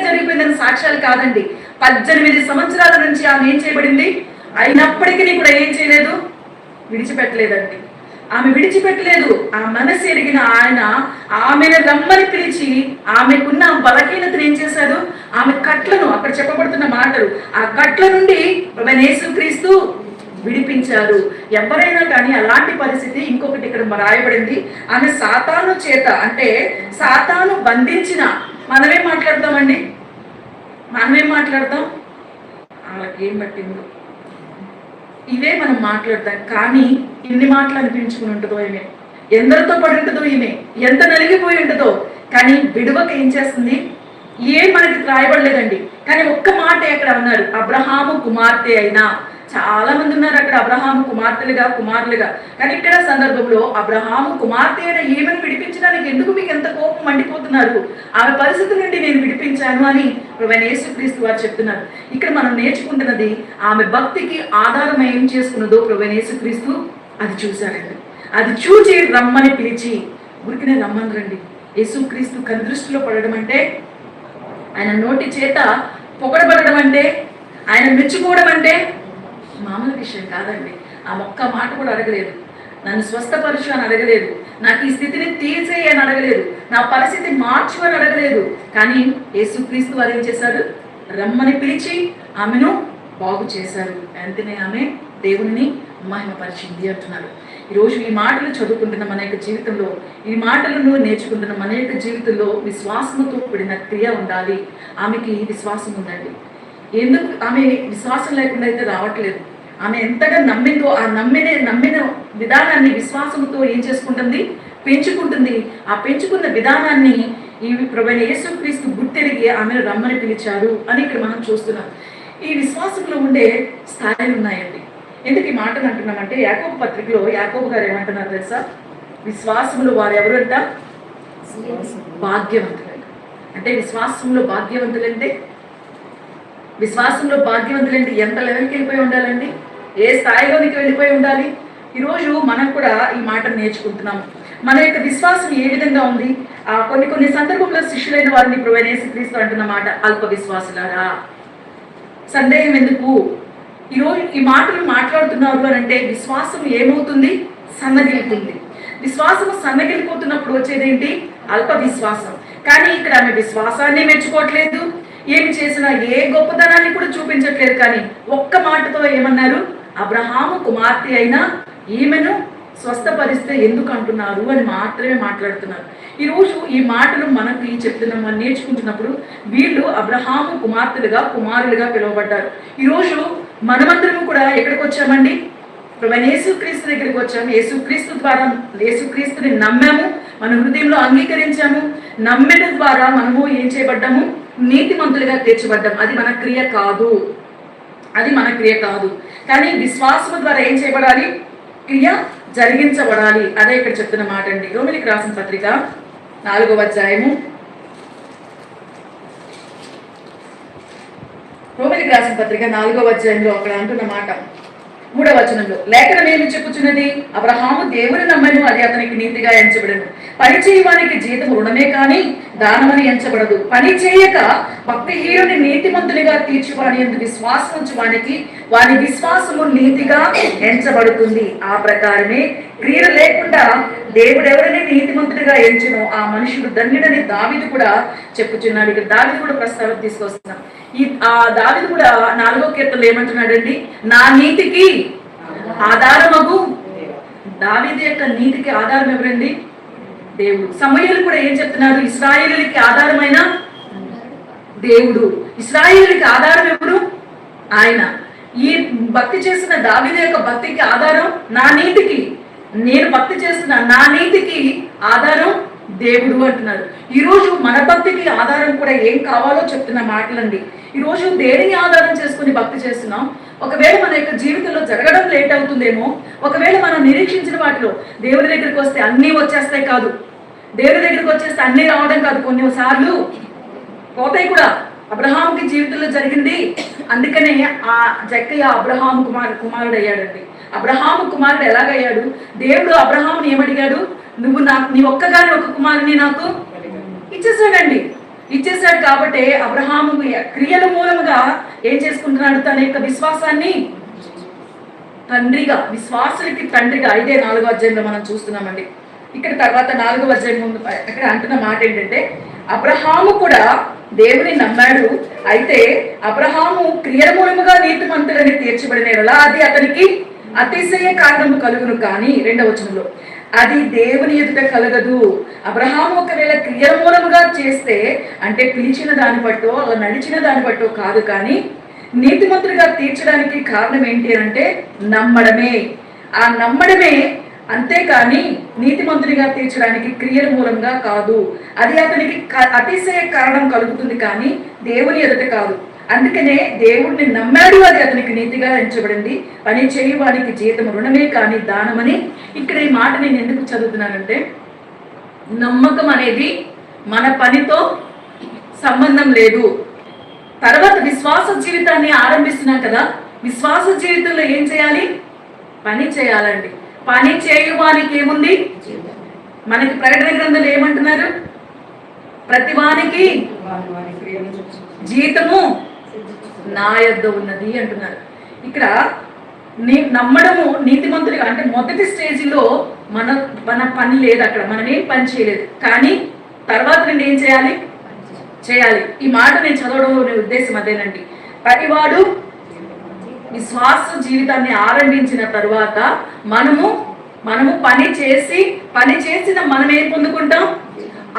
జరిగిపోయిందని సాక్ష్యాలు కాదండి. 18 సంవత్సరాల నుంచి ఆమె ఏం చేయబడింది, అయినప్పటికీ కూడా ఏం చేయలేదు, విడిచిపెట్టలేదండి. ఆమె విడిచిపెట్టలేదు. ఆ మనసు ఎరిగిన ఆయన ఆమెను రమ్మని పిలిచి ఆమెకున్న బలహీనతను ఏం చేశారు, ఆమె కట్లను, అక్కడ చెప్పబడుతున్న మాటలు, ఆ కట్ల నుండి యేసుక్రీస్తు విడిపించారు. ఎవరైనా కానీ అలాంటి పరిస్థితి, ఇంకొకటి ఇక్కడ రాయబడింది, ఆమె సాతాను చేత, అంటే సాతాను బంధించిన, మనమేం మాట్లాడతాం, వాళ్ళకేం పట్టిందో ఇవే మనం మాట్లాడతాం. కానీ ఎన్ని మాటలు అనిపించుకుని ఉంటుందో ఈమె, ఎందరితో పడి ఉంటుందో ఈమె, ఎంత నలిగిపోయి ఉంటుందో. కానీ విడువక ఏం చేస్తుంది, ఏం మనకి రాయబడలేదండి. కానీ ఒక్క మాట ఎక్కడ ఉన్నారు, అబ్రహాము కుమార్తె అయినా. చాలా మంది ఉన్నారు అక్కడ అబ్రహాము కుమారులుగా. కానీ ఇక్కడ సందర్భంలో అబ్రహాము కుమార్తె అయిన ఈమెను విడిపించడానికి ఎందుకు మీకు ఎంత కోపం మండిపోతున్నారు, ఆమె పరిస్థితి నుండి నేను విడిపించాను అని ప్రభువైన యేసుక్రీస్తు వారు చెప్తున్నారు. ఇక్కడ మనం నేర్చుకుంటున్నది, ఆమె భక్తికి ఆధారం ఏం చేసుకున్నదో ప్రభువైన యేసుక్రీస్తు అది చూశారండి. అది చూచి రమ్మని పిలిచి, ఊరికినే రమ్మని రండి. యేసుక్రీస్తు కనుదృష్టిలో పడడం అంటే, ఆయన నోటి చేత పొగడబడడం అంటే, ఆయన మెచ్చుకోవడం అంటే మామూలు విషయం కాదండి. ఆ ఒక్క మాట కూడా అడగలేదు, నన్ను స్వస్థపరచు అని అడగలేదు, నాకు ఈ స్థితిని తీర్చేయి అని అడగలేదు, నా పరిస్థితి మార్చు అని అడగలేదు. కానీ యేసుక్రీస్తు వారు ఏం చేశారు, రమ్మని పిలిచి ఆమెను బాగు చేశారు. వెంటనే ఆమె దేవుని మహిమపరిచింది అంటున్నారు. ఈరోజు ఈ మాటలు చదువుకుంటున్న మన యొక్క జీవితంలో, ఈ మాటలను నేర్చుకుంటున్న మన యొక్క జీవితంలో విశ్వాసంతో కూడిన క్రియ ఉండాలి. ఆమెకి విశ్వాసం ఉందండి. ఎందుకు ఆమె విశ్వాసం లేకుండా అయితే రావట్లేదు? ఆమె ఎంతగా నమ్మిందో ఆ నమ్మిన విధానాన్ని విశ్వాసంతో ఏం చేసుకుంటుంది, పెంచుకుంటుంది. ఆ పెంచుకున్న విధానాన్ని ఈ ప్రభువైన యేసుక్రీస్తు గుర్తెరిగి ఆమెను రమ్మని పిలిచారు అని ఇక్కడ మనం చూస్తున్నాం. ఈ విశ్వాసంలో ఉండే స్థాయిలు ఉన్నాయండి. ఎందుకు ఈ మాటను అంటున్నామంటే, యాకోబు పత్రికలో యాకోబు గారు ఏమంటున్నారు తెలుసా? విశ్వాసంలో వారు ఎవరు అంట? భాగ్యవంతులంట. అంటే విశ్వాసంలో భాగ్యవంతులంటే ఎంత లెవెల్కి వెళ్ళిపోయి ఉండాలండి? ఏ స్థాయిలోనికి వెళ్ళిపోయి ఉండాలి? ఈరోజు మనం కూడా ఈ మాటను నేర్చుకుంటున్నాము. మన యొక్క విశ్వాసం ఏ విధంగా ఉంది? కొన్ని సందర్భంలో శిష్యులైన వారిని ప్రభువైన యేసుక్రీస్తు అంటున్న మాట, అల్ప విశ్వాసులారా. సందేహం ఎందుకు? ఈరోజు ఈ మాటలు మాట్లాడుతున్నారు అని అంటే విశ్వాసం ఏమవుతుంది? సన్నగిలుతుంది. విశ్వాసం సన్నగిలిపోతున్నప్పుడు వచ్చేదేంటి? అల్ప విశ్వాసం. కానీ ఇక్కడ ఆమె విశ్వాసాన్ని మెచ్చుకోవట్లేదు, ఏమి చేసినా ఏ గొప్పతనాన్ని కూడా చూపించట్లేదు. కానీ ఒక్క మాటతో ఏమన్నారు? అబ్రహాము కుమార్తె అయినా ఈమెను స్వస్థపరిస్తే ఎందుకు అంటున్నారు అని మాత్రమే మాట్లాడుతున్నారు. ఈరోజు ఈ మాటలు మనకి చెప్తున్నాం, మనం నేర్చుకుంటున్నప్పుడు వీళ్ళు అబ్రహాము కుమారులుగా పిలువబడ్డారు. ఈరోజు మనమందరము కూడా ఎక్కడికి వచ్చామండి? ప్రభువైన యేసుక్రీస్తు దగ్గరికి వచ్చాము. యేసుక్రీస్తు ద్వారా యేసుక్రీస్తుని నమ్మాము, మన హృదయంలో అంగీకరించాము. నమ్మడం ద్వారా మనము ఏం చేయబడ్డాము? నీతిమంతులుగా తీర్చబడ్డాము. అది మన క్రియ కాదు. కానీ విశ్వాసం ద్వారా ఏం చేయబడాలి? క్రియ జరిగించబడాలి. అదే ఇక్కడ చెప్తున్న మాట అండి. రోమిలికి రాసిన పత్రిక 4వ అధ్యాయము, రోమిలికి రాసిన పత్రిక 4వ అధ్యాయంలో అక్కడ అంటున్న మాట 3వ వచనంలో, లేఖనం ఏమి చెప్పుచున్నది? అబ్రహాము దేవుని నమ్మను, అది అతనికి నీతిగా ఎంచబడను. పని చేయవానికి జీతము రుణమే కానీ దానమని ఎంచబడదు. పని చేయక భక్తిహీనుని నీతిమంతునిగా తీర్చువాని యందు విశ్వాసం ఉంచువానికి వాని విశ్వాసము నీతిగా ఎంచబడుతుంది. ఆ ప్రకారమే క్రియలు లేకుండా దేవుడెవరిని నీతిమంతుడిగా ఎంచునో ఆ మనుషుడు ధన్యుడని దావీదు కూడా చెప్పుచున్నాడు. ఇక్కడ దావీదు కూడా ప్రస్తావన తీసుకొస్తున్నాం. దావీదు కూడా 4వ కీర్తనలో ఏమంటున్నాడండి? నా నీతికి ఆధారమగు. దావీదు యొక్క నీతికి ఆధారం ఎవరండి? దేవుడు. సమూయేలు కూడా ఏం చెప్తున్నారు? ఇశ్రాయేలుకి ఆధారమైన దేవుడు. ఇశ్రాయేలుకి ఆధారం ఎవరు? ఆయన. ఈ భక్తి చేసిన దావీదు యొక్క భక్తికి ఆధారం నా నీతికి, నేను భక్తి చేస్తున్నా నా నీతికి ఆధారం దేవుడు అంటున్నారు. ఈరోజు మన భక్తికి ఆధారం కూడా ఏం కావాలో చెప్తున్న మాటలండి. ఈరోజు దేనిని ఆధారం చేసుకుని భక్తి చేస్తున్నాం? ఒకవేళ మన యొక్క జీవితంలో జరగడం లేట్ అవుతుందేమో, ఒకవేళ మనం నిరీక్షించిన వాటిలో దేవుడి దగ్గరికి వస్తే అన్నీ వచ్చేస్తాయి కాదు, దేవుడి దగ్గరికి వచ్చేస్తే అన్నీ రావడం కాదు, కొన్నిసార్లు పోతాయి కూడా. అబ్రహాముకి జీవితంలో జరిగింది. అందుకనే ఆ జక్కయ్య అబ్రహాము కుమారుడు అయ్యాడండి. అబ్రహాము కుమారుడు ఎలాగయ్యాడు? దేవుడు అబ్రహాముని ఏమడిగాడు? నువ్వు నీ ఒక్కగాని ఒక కుమారుని నాకు ఇచ్చేసాడండి. ఇచ్చేసాడు కాబట్టి అబ్రహాము క్రియల మూలముగా ఏం చేసుకుంటున్నాడు? తన యొక్క విశ్వాసాన్ని తండ్రిగా, విశ్వాసులకి తండ్రిగా 4వ అధ్యాయంలో మనం చూస్తున్నామండి. ఇక్కడ తర్వాత 4వ అధ్యాయం ముందు ఇక్కడ అంటున్న మాట ఏంటంటే, అబ్రహాము కూడా దేవుని నమ్మాడు, అయితే అబ్రహాము క్రియల మూలముగా నీతిమంతులని తీర్చబడిన అది అతనికి అతిశయ కారణము కలుగును. కానీ 2వ వచనంలో, అది దేవుని ఎదుట కలగదు. అబ్రహాము ఒకవేళ క్రియల మూలముగా చేస్తే, అంటే పిలిచిన దాన్ని బట్టో అలా నడిచిన దాన్ని బట్టో కాదు, కానీ నీతిమంతుడిగా తీర్చడానికి కారణం ఏంటి అంటే నమ్మడమే. ఆ నమ్మడమే, అంతేకాని నీతిమంతుడిగా తీర్చడానికి క్రియల మూలంగా కాదు. అది అతనికి అతిశయ కారణం కలుగుతుంది, కానీ దేవుని ఎదుట కాదు. అందుకనే దేవుడిని నమ్మాడు, అది అతనికి నీతిగా ఎంచబడింది. పని చేయవానికి జీతం రుణమే కానీ దానమని. ఇక్కడ ఈ మాట నేను ఎందుకు చదువుతున్నానంటే, నమ్మకం అనేది మన పనితో సంబంధం లేదు. తర్వాత విశ్వాస జీవితాన్ని ఆరంభిస్తున్నాం కదా, విశ్వాస జీవితంలో ఏం చేయాలి? పని చేయాలండి. పని చేయవానికి ఏముంది? మనకి ప్రకటన గ్రంథంలో ఏమంటున్నారు? ప్రతివానికి జీతము నా యొద్ద ఉన్నది అంటున్నారు. ఇక్కడ నమ్మడము నీతిమంతుడిగా, అంటే మొదటి స్టేజిలో మన పని లేదు, అక్కడ మనం ఏం పని చేయలేదు. కానీ తర్వాత నుండి ఏం చేయాలి? ఈ మాట నేను చదవడంలోని ఉద్దేశం అదేనండి. ప్రతివాడు విశ్వాస జీవితాన్ని ఆరంభించిన తరువాత మనము మనము పని చేసిన మనం ఏం పొందుకుంటాం?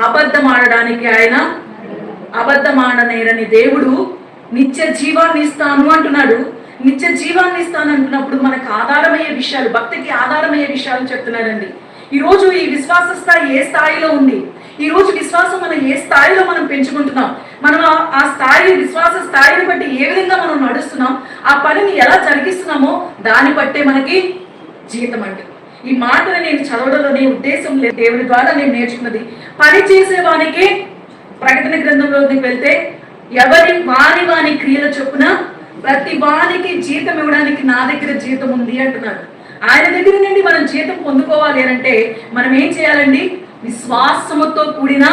అబద్ధం ఆడడానికి ఆయన అబద్ధం ఆడనేరని దేవుడు నిత్య జీవాన్ని ఇస్తాను అంటున్నాడు. నిత్య జీవాన్ని ఇస్తాను అంటున్నప్పుడు మనకు ఆధారమయ్యే విషయాలు, భక్తికి ఆధారమయ్యే విషయాలు చెప్తున్నాడండి. ఈరోజు ఈ విశ్వాస స్థాయి ఏ స్థాయిలో ఉంది? ఈ రోజు విశ్వాసం మనం ఏ స్థాయిలో మనం పెంచుకుంటున్నాం? మనం ఆ స్థాయి, విశ్వాస స్థాయిని బట్టి ఏ విధంగా మనం నడుస్తున్నాం, ఆ పనిని ఎలా జరిగిస్తున్నామో దాన్ని బట్టే మనకి జీవితం అంటే. ఈ మాటను నేను చదవడంలోనే ఉద్దేశం లేదు, దేవుని ద్వారా నేను నేర్చుకున్నది. పని చేసేవానికి ప్రకటన గ్రంథంలోకి వెళ్తే వాని క్రియల చొప్పున ప్రతి వానికి జీతం ఇవ్వడానికి నా దగ్గర జీతం ఉంది అంటున్నారు. ఆయన దగ్గర నుండి మనం జీతం పొందుకోవాలి అని అంటే మనం ఏం చేయాలండి? విశ్వాసముతో కూడిన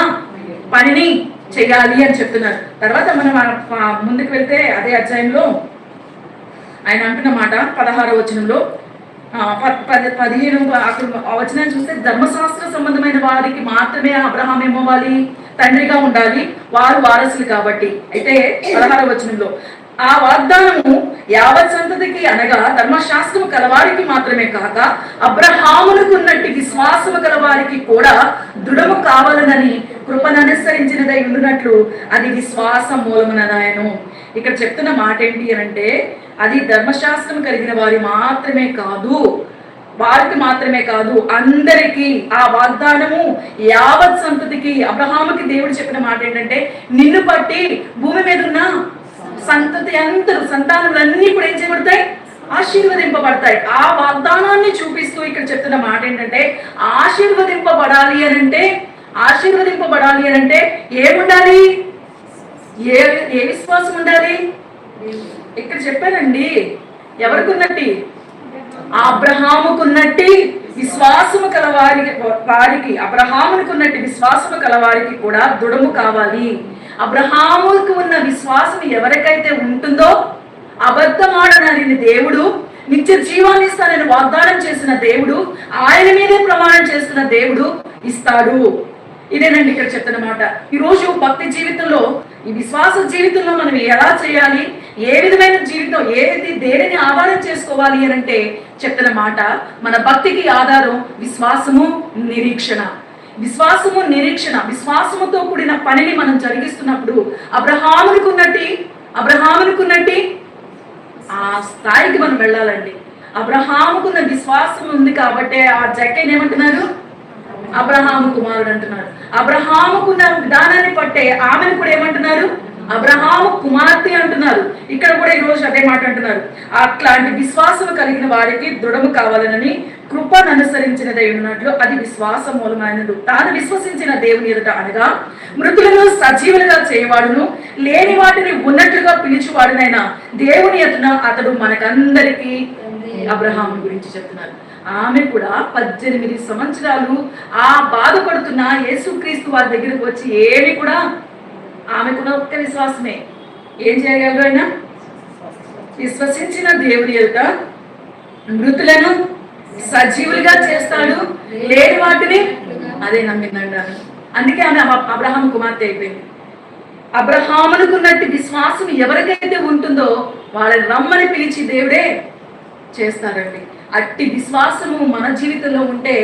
పనిని చేయాలి అని చెప్తున్నారు. తర్వాత మనం ముందుకు వెళ్తే అదే అధ్యాయంలో ఆయన అంటున్న మాట 16వ వచనంలో 15 అక్కడ వచనం చూస్తే ధర్మశాస్త్ర సంబంధమైన వారికి మాత్రమే అబ్రహాం ఏమవ్వాలి? తండ్రిగా ఉండాలి, వారు వారసులు కాబట్టి. అయితే 16వ వచనంలో ఆ వాగ్దానము యావత్ సంతతికి అనగా ధర్మశాస్త్రము కలవారికి మాత్రమే కాక అబ్రహామునకున్నట్టి విశ్వాసము కలవారికి కూడా దృఢము కావాలనని కృపననుసరించినదై ఉండునట్లు అది విశ్వాసం మూలమునదాయను. ఇక్కడ చెప్తున్న మాట ఏంటి అంటే అది ధర్మశాస్త్రం కలిగిన వారికి మాత్రమే కాదు అందరికీ ఆ వాగ్దానము యావత్ సంతతికి. అబ్రహాముకి దేవుడు చెప్పిన మాట ఏంటంటే నిన్ను బట్టి భూమి మీద ఉన్న సంతతి అందరూ, సంతానములన్నీ కూడా ఏం చేయబడతాయి? ఆశీర్వదింపబడతాయి. ఆ వాగ్దానాన్ని చూపిస్తూ ఇక్కడ చెప్తున్న మాట ఏంటంటే ఆశీర్వదింపబడాలి అని అంటే ఏముండాలి? ఏ విశ్వాసం ఉండాలి? ఇక్కడ చెప్పానండి, ఎవరికున్నట్టి? అబ్రహాముకున్నట్టి విశ్వాసము కల వారికి అబ్రహాముకున్నట్టి విశ్వాసము కల వారికి కూడా దృఢము కావాలి. అబ్రహాముకు ఉన్న విశ్వాసం ఎవరికైతే ఉంటుందో, అబద్ధమాడనని దేవుడు, నిత్య జీవాన్ని ఇస్తానని వాగ్దానం చేసిన దేవుడు, ఆయన మీదే ప్రమాణం చేస్తున్న దేవుడు ఇస్తాడు. ఇదేనండి ఇక్కడ చెప్తున్న మాట. ఈరోజు భక్తి జీవితంలో, ఈ విశ్వాస జీవితంలో మనం ఎలా చేయాలి, ఏ విధమైన జీవితం, దేనిని ఆధారం చేసుకోవాలి అని అంటే చెప్తున్న మాట, మన భక్తికి ఆధారం విశ్వాసము, నిరీక్షణ. విశ్వాసముతో కూడిన పనిని మనం జరిగిస్తున్నప్పుడు అబ్రహామునుకున్నట్టి ఆ స్థాయికి మనం వెళ్ళాలండి. అబ్రహాముకున్న విశ్వాసం ఉంది కాబట్టి ఆ జక్కైని ఏమంటున్నారు? అబ్రహాము కుమారుడు అంటున్నారు. అబ్రహాముకున్న విధానాన్ని పట్టే ఆమెను కూడా ఏమంటున్నారు? అబ్రహాము కుమార్తె అంటున్నారు. ఇక్కడ కూడా ఈ రోజు అదే మాట అంటున్నారు. అట్లాంటి విశ్వాసం కలిగిన వారికి దృఢము కావాలని కృపను అనుసరించినదై ఉన్నట్లు అది విశ్వాస మూలమైనది. తాను విశ్వసించిన దేవుని ఎదుట అనగా మృతులను సజీవులుగా చేయవాడును, లేని వాటిని ఉన్నట్లుగా పిలిచివాడునైనా దేవుని ఎదుట అతడు మనకందరికీ. అబ్రహాము గురించి చెప్తున్నారు. ఆమె కూడా 18 సంవత్సరాలు ఆ బాధపడుతున్న యేసుక్రీస్తు వారి దగ్గరకు వచ్చి ఏమి కూడా ఆమెకున్న ఒక్క విశ్వాసమే. ఏం చేయగలరు? ఆయన విశ్వసించిన దేవుని ఎదుట మృతులను సజీవులుగా చేస్తాడు, లేని వాటిని అదే నమ్మిందండి ఆమె. అందుకే ఆమె అబ్రహాం కుమార్తె అయిపోయింది. అబ్రహామునుకున్నట్టు విశ్వాసం ఎవరికైతే ఉంటుందో వాళ్ళని రమ్మని పిలిచి దేవుడే చేస్తారండి. అట్టి విశ్వాసము మన జీవితంలో ఉంటే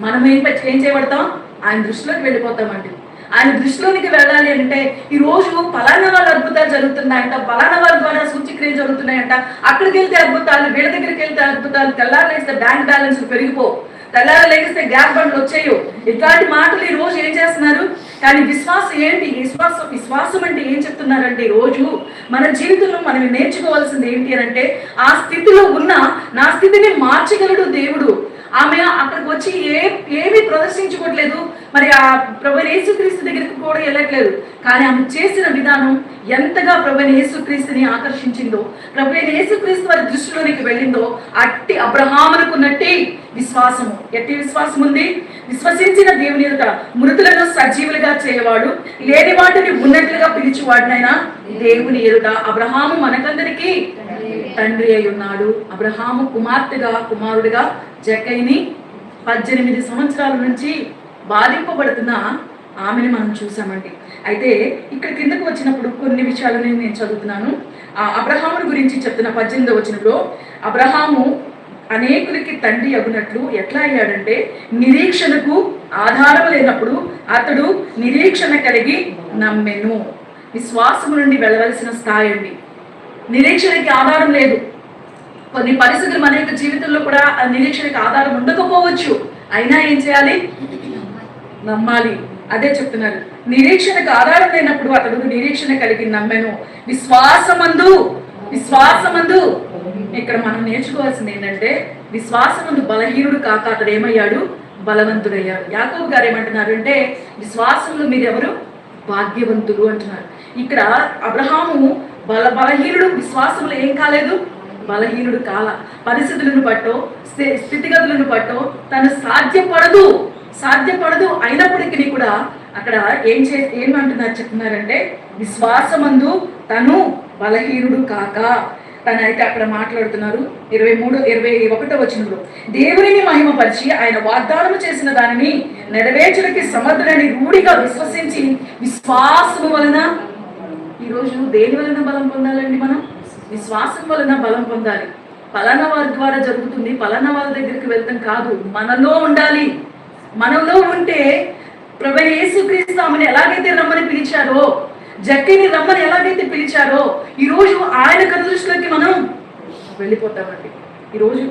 మనం ఏం చేయబడతాం? ఆయన దృష్టిలోకి వెళ్ళిపోతామండి. ఆయన దృష్టిలోనికి వెళ్ళాలి అంటే ఈ రోజు పలానా వాళ్ళ అద్భుతాలు జరుగుతున్నాయంట, పలానా వాళ్ళ ద్వారా సూచక్రియలు జరుగుతున్నాయంట, అక్కడికి వెళ్తే అద్భుతాలు, వీళ్ళ దగ్గరికి వెళ్తే అద్భుతాలు, తెల్లారలేస్తే బ్యాంక్ బ్యాలెన్స్ పెరిగిపో, తెల్లారలేస్తే గ్యాప్ బండ్లు వచ్చాయో, ఇట్లాంటి మాటలు ఈ రోజు ఏం చేస్తున్నారు. కానీ విశ్వాసం ఏంటి? విశ్వాసం అంటే ఏం చెప్తున్నారంటే ఈ రోజు మన జీవితంలో మనం నేర్చుకోవాల్సింది ఏంటి అని అంటే ఆ స్థితిలో ఉన్న నా స్థితిని మార్చగలడు దేవుడు. ఆమె అక్కడికి వచ్చి ఏమీ ప్రదర్శించుకోవట్లేదు, మరి ఆ ప్రభువైన యేసుక్రీస్తు దగ్గరికి కూడా వెళ్ళట్లేదు. కానీ ఆమె చేసిన విధానం ఎంతగా ప్రభువైన యేసుక్రీస్తుని ఆకర్షించిందో, ప్రభువైన యేసుక్రీస్తు వారి దృష్టిలోనికి వెళ్ళిందో, అట్టి అబ్రహామునుకున్నట్టి విశ్వాసము. ఎట్టి విశ్వాసం ఉంది? విశ్వసించిన దేవుని ఎదుట మృతులను సజీవులుగా చేయవాడు, లేని వాటిని ఉన్నట్లుగా పిలిచివాడినైనా దేవుని ఎదుట. అబ్రహాము మనకందరికీ తండ్రి అయి ఉన్నాడు. అబ్రహాము కుమారుడిగా జక్కైని 18 సంవత్సరాల నుంచి బాధింపబడుతున్న ఆమెను మనం చూసామండి. అయితే ఇక్కడ కిందకు వచ్చినప్పుడు కొన్ని విషయాలను నేను చదువుతున్నాను. అబ్రహాముని గురించి చెప్తున్న 18వ వచనంలో అబ్రహాము అనేకులకి తండ్రి అగునట్లు ఎట్లా అయ్యాడంటే, నిరీక్షణకు ఆధారం లేనప్పుడు అతడు నిరీక్షణ కలిగి నమ్మెను. విశ్వాసము నుండి వెళ్ళవలసిన స్థాయి అండి. నిరీక్షణకి ఆధారం లేదు. కొన్ని పరిస్థితులు మన యొక్క జీవితంలో కూడా ఆ నిరీక్షణకి ఆధారం ఉండకపోవచ్చు. అయినా ఏం చేయాలి? నమ్మాలి. అదే చెప్తున్నారు, నిరీక్షణకు ఆధారం లేనప్పుడు అతడు నిరీక్షణ కలిగి నమ్మెను. విశ్వాసమందు ఇక్కడ మనం నేర్చుకోవాల్సింది ఏంటంటే, విశ్వాసమందు బలహీనుడు కాక అతడు ఏమయ్యాడు? బలవంతుడయ్యాడు. యాకోబు గారు ఏమంటున్నారు అంటే, విశ్వాసంలో మీరు ఎవరు? భాగ్యవంతులు అంటున్నారు. ఇక్కడ అబ్రహాము బలహీనుడు, విశ్వాసంలో ఏం కాలేదు? బలహీనుడు కాల. పరిస్థితులను బట్టో స్థితిగతులను బట్టో తను సాధ్యపడదు అయినప్పటికీ కూడా అక్కడ ఏమంటున్నారు చెప్తున్నారంటే, విశ్వాసమందు తను బలహీనుడు కాక. తనైతే అక్కడ మాట్లాడుతున్నారు 21వ వచనంలో, దేవునిని మహిమపరిచి ఆయన వాగ్దానము చేసిన దానిని నెరవేర్చడానికి సమర్థుడని రూఢిగా విశ్వసించి విశ్వాసము వలన. ఈరోజు దేని వలన బలం పొందాలండి? మనం విశ్వాసం వలన బలం పొందాలి. పలానా వారి ద్వారా జరుగుతుంది, పలానా వాళ్ళ దగ్గరికి వెళ్తాం కాదు, మనలో ఉండాలి. మనలో ఉంటే ప్రభువైన యేసుక్రీస్తు ఆమెను ఎలాగైతే రమ్మని పిలిచారో, జక్కిని రమ్మని ఎలాగైతే పిలిచారో, ఈరోజు ఆయన కనుదృష్టిలోకి మనం వెళ్ళిపోతామండి. ఈరోజు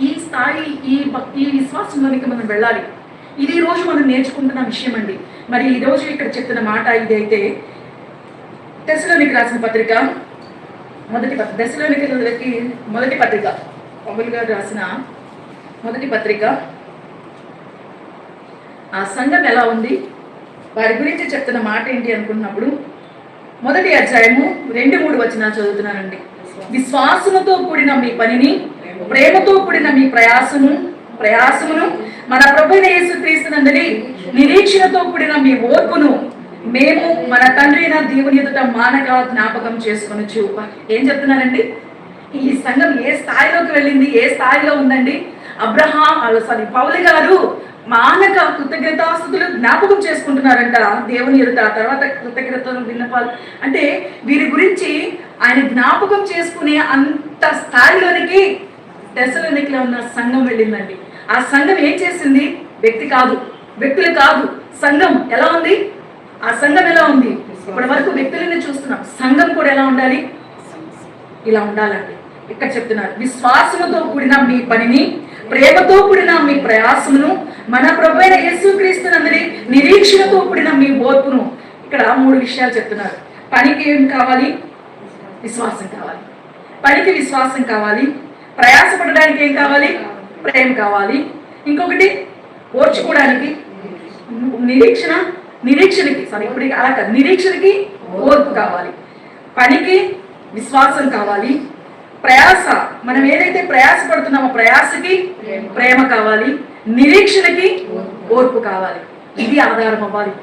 ఈ స్థాయి, ఈ విశ్వాసంలోనికి మనం వెళ్ళాలి. ఇది ఈరోజు మనం నేర్చుకుంటున్న విషయం అండి. మరి ఈరోజు ఇక్కడ చెప్తున్న మాట ఇదైతే, తెస్సలోనికి రాసిన పత్రిక తెస్సలోనికీయులకి మొదటి పత్రిక, పౌలు గారు రాసిన మొదటి పత్రిక, ఆ సంఘం ఎలా ఉంది, వారి గురించి చెప్తున్న మాట ఏంటి అనుకున్నప్పుడు, మొదటి అధ్యాయము 2-3 వచనాలు చదువుతున్నానండి. విశ్వాసముతో కూడిన మీ పనిని, ప్రేమతో కూడిన మీ ప్రయాసమును మన ప్రభువైన యేసుక్రీస్తునందలి నిరీక్షణతో కూడిన మీ ఓర్పును మేము మన తండ్రి అయిన దేవుని ఎదుట మానక జ్ఞాపకం చేసుకొనొచ్చు. ఏం చెప్తున్నారండి? ఈ సంఘం ఏ స్థాయిలోకి వెళ్ళింది, ఏ స్థాయిలో ఉందండి? పౌలు గారు మానక కృతజ్ఞతాస్తుతులు జ్ఞాపకం చేసుకుంటున్నారంట దేవుని ఎదుట. తర్వాత కృతజ్ఞతలు విన్నపాలు అంటే వీరి గురించి ఆయన జ్ఞాపకం చేసుకునే అంత స్థాయిలోనికి తెస్సలోనికలో ఉన్న సంఘం వెళ్ళిందండి. ఆ సంఘం ఏం చేసింది? వ్యక్తులు కాదు, సంఘం ఎలా ఉంది? ఆ సంఘం ఎలా ఉంది? ఇప్పటి వరకు వ్యక్తులని చూస్తున్నాం, సంఘం కూడా ఎలా ఉండాలి? ఇలా ఉండాలండి. ఇక్కడ చెప్తున్నారు, విశ్వాసముతో కూడిన మీ పనిని, ప్రేమతో కూడిన మీ ప్రయాసమును మన ప్రభువైన యేసుక్రీస్తునందలి నిరీక్షణతో కూడిన మీ ఓర్పును. ఇక్కడ 3 విషయాలు చెప్తున్నారు. పనికి ఏం కావాలి? విశ్వాసం కావాలి. పనికి విశ్వాసం కావాలి. ప్రయాసపడడానికి ఏం కావాలి? ప్రేమ కావాలి. ఇంకొకటి ఓర్చుకోవడానికి నిరీక్షణకి ఓర్పు కావాలి. పనికి విశ్వాసం కావాలి. ప్రయాస, మనం ఏదైతే ప్రయాస పడుతున్నామో ప్రయాసకి ప్రేమ కావాలి. నిరీక్షణకి ఓర్పు కావాలి. ఇది ఆధారం అవ్వాలి.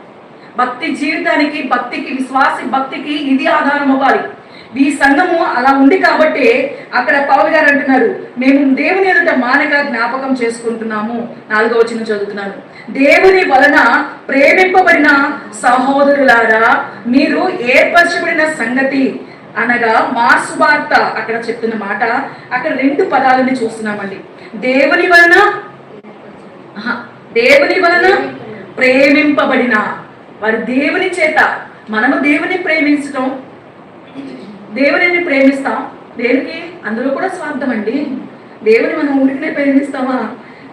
భక్తి జీవితానికి, భక్తికి ఇది ఆధారం అవ్వాలి. ఈ సంఘము అలా ఉంది కాబట్టి అక్కడ పౌలు గారు అంటున్నారు, మేము దేవుని ఎదుట మానక జ్ఞాపకం చేసుకుంటున్నాము. 4వ వచనం చదువుతున్నాను. దేవుని వలన ప్రేమింపబడిన సహోదరులారా, మీరు ఏర్పరచబడిన సంగతి అనగా మా సువార్త. అక్కడ చెప్తున్న మాట, అక్కడ 2 పదాలని చూస్తున్నామండి. దేవుని వలన ప్రేమింపబడిన వారు, దేవుని చేత. మనము దేవుని ప్రేమించడం, దేవుని ప్రేమిస్తాం. దేనికి? అందులో కూడా స్వార్థం అండి. దేవుని మనం ఊరికనే ప్రేమిస్తామా?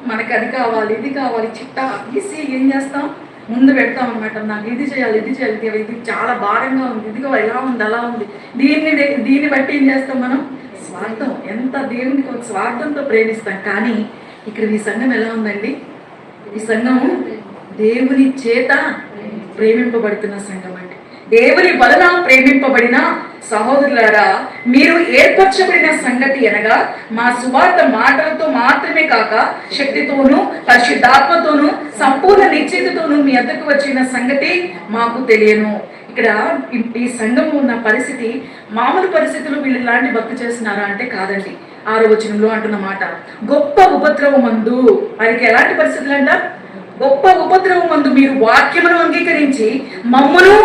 మనకి అది కావాలి, ఇది కావాలి, చిట్టా గీసి ఏం చేస్తాం? ముందు పెడతాం అనమాట. నాకు ఇది చేయాలి, ఇది చాలా భారంగా ఉంది, ఇదిగో ఎలా ఉంది, అలా ఉంది. దీన్ని బట్టి ఏం చేస్తాం మనం? స్వార్థం. ఎంత దేవునికి ఒక స్వార్థంతో ప్రేమిస్తాం. కానీ ఇక్కడ ఈ సంఘం ఎలా ఉందండి? ఈ సంఘం దేవుని చేత ప్రేమింపబడుతున్న సంఘం అండి. దేవుని వలన ప్రేమింపబడిన సహోదరులారా, మీరు ఏర్పరచబడిన సంగతి అనగా మా సువార్త మాటలతో మాత్రమే కాక శక్తితోనూ పరిశుద్ధాత్మతోనూ సంపూర్ణ నిశ్చయితతోనూ మీ వద్దకు వచ్చిన సంగతి మాకు తెలియను. ఇక్కడ ఈ సంఘం ఉన్న పరిస్థితి మామూలు పరిస్థితులు వీళ్ళు ఇలాంటి భక్తి చేస్తున్నారా అంటే కాదండి. 6వ వచనంలో అంటున్న మాట, గొప్ప ఉపద్రవమందు. వారికి ఎలాంటి పరిస్థితులు అంట? గొప్ప ఉపద్రవమందు మీరు వాక్యమును అంగీకరించి మమ్మును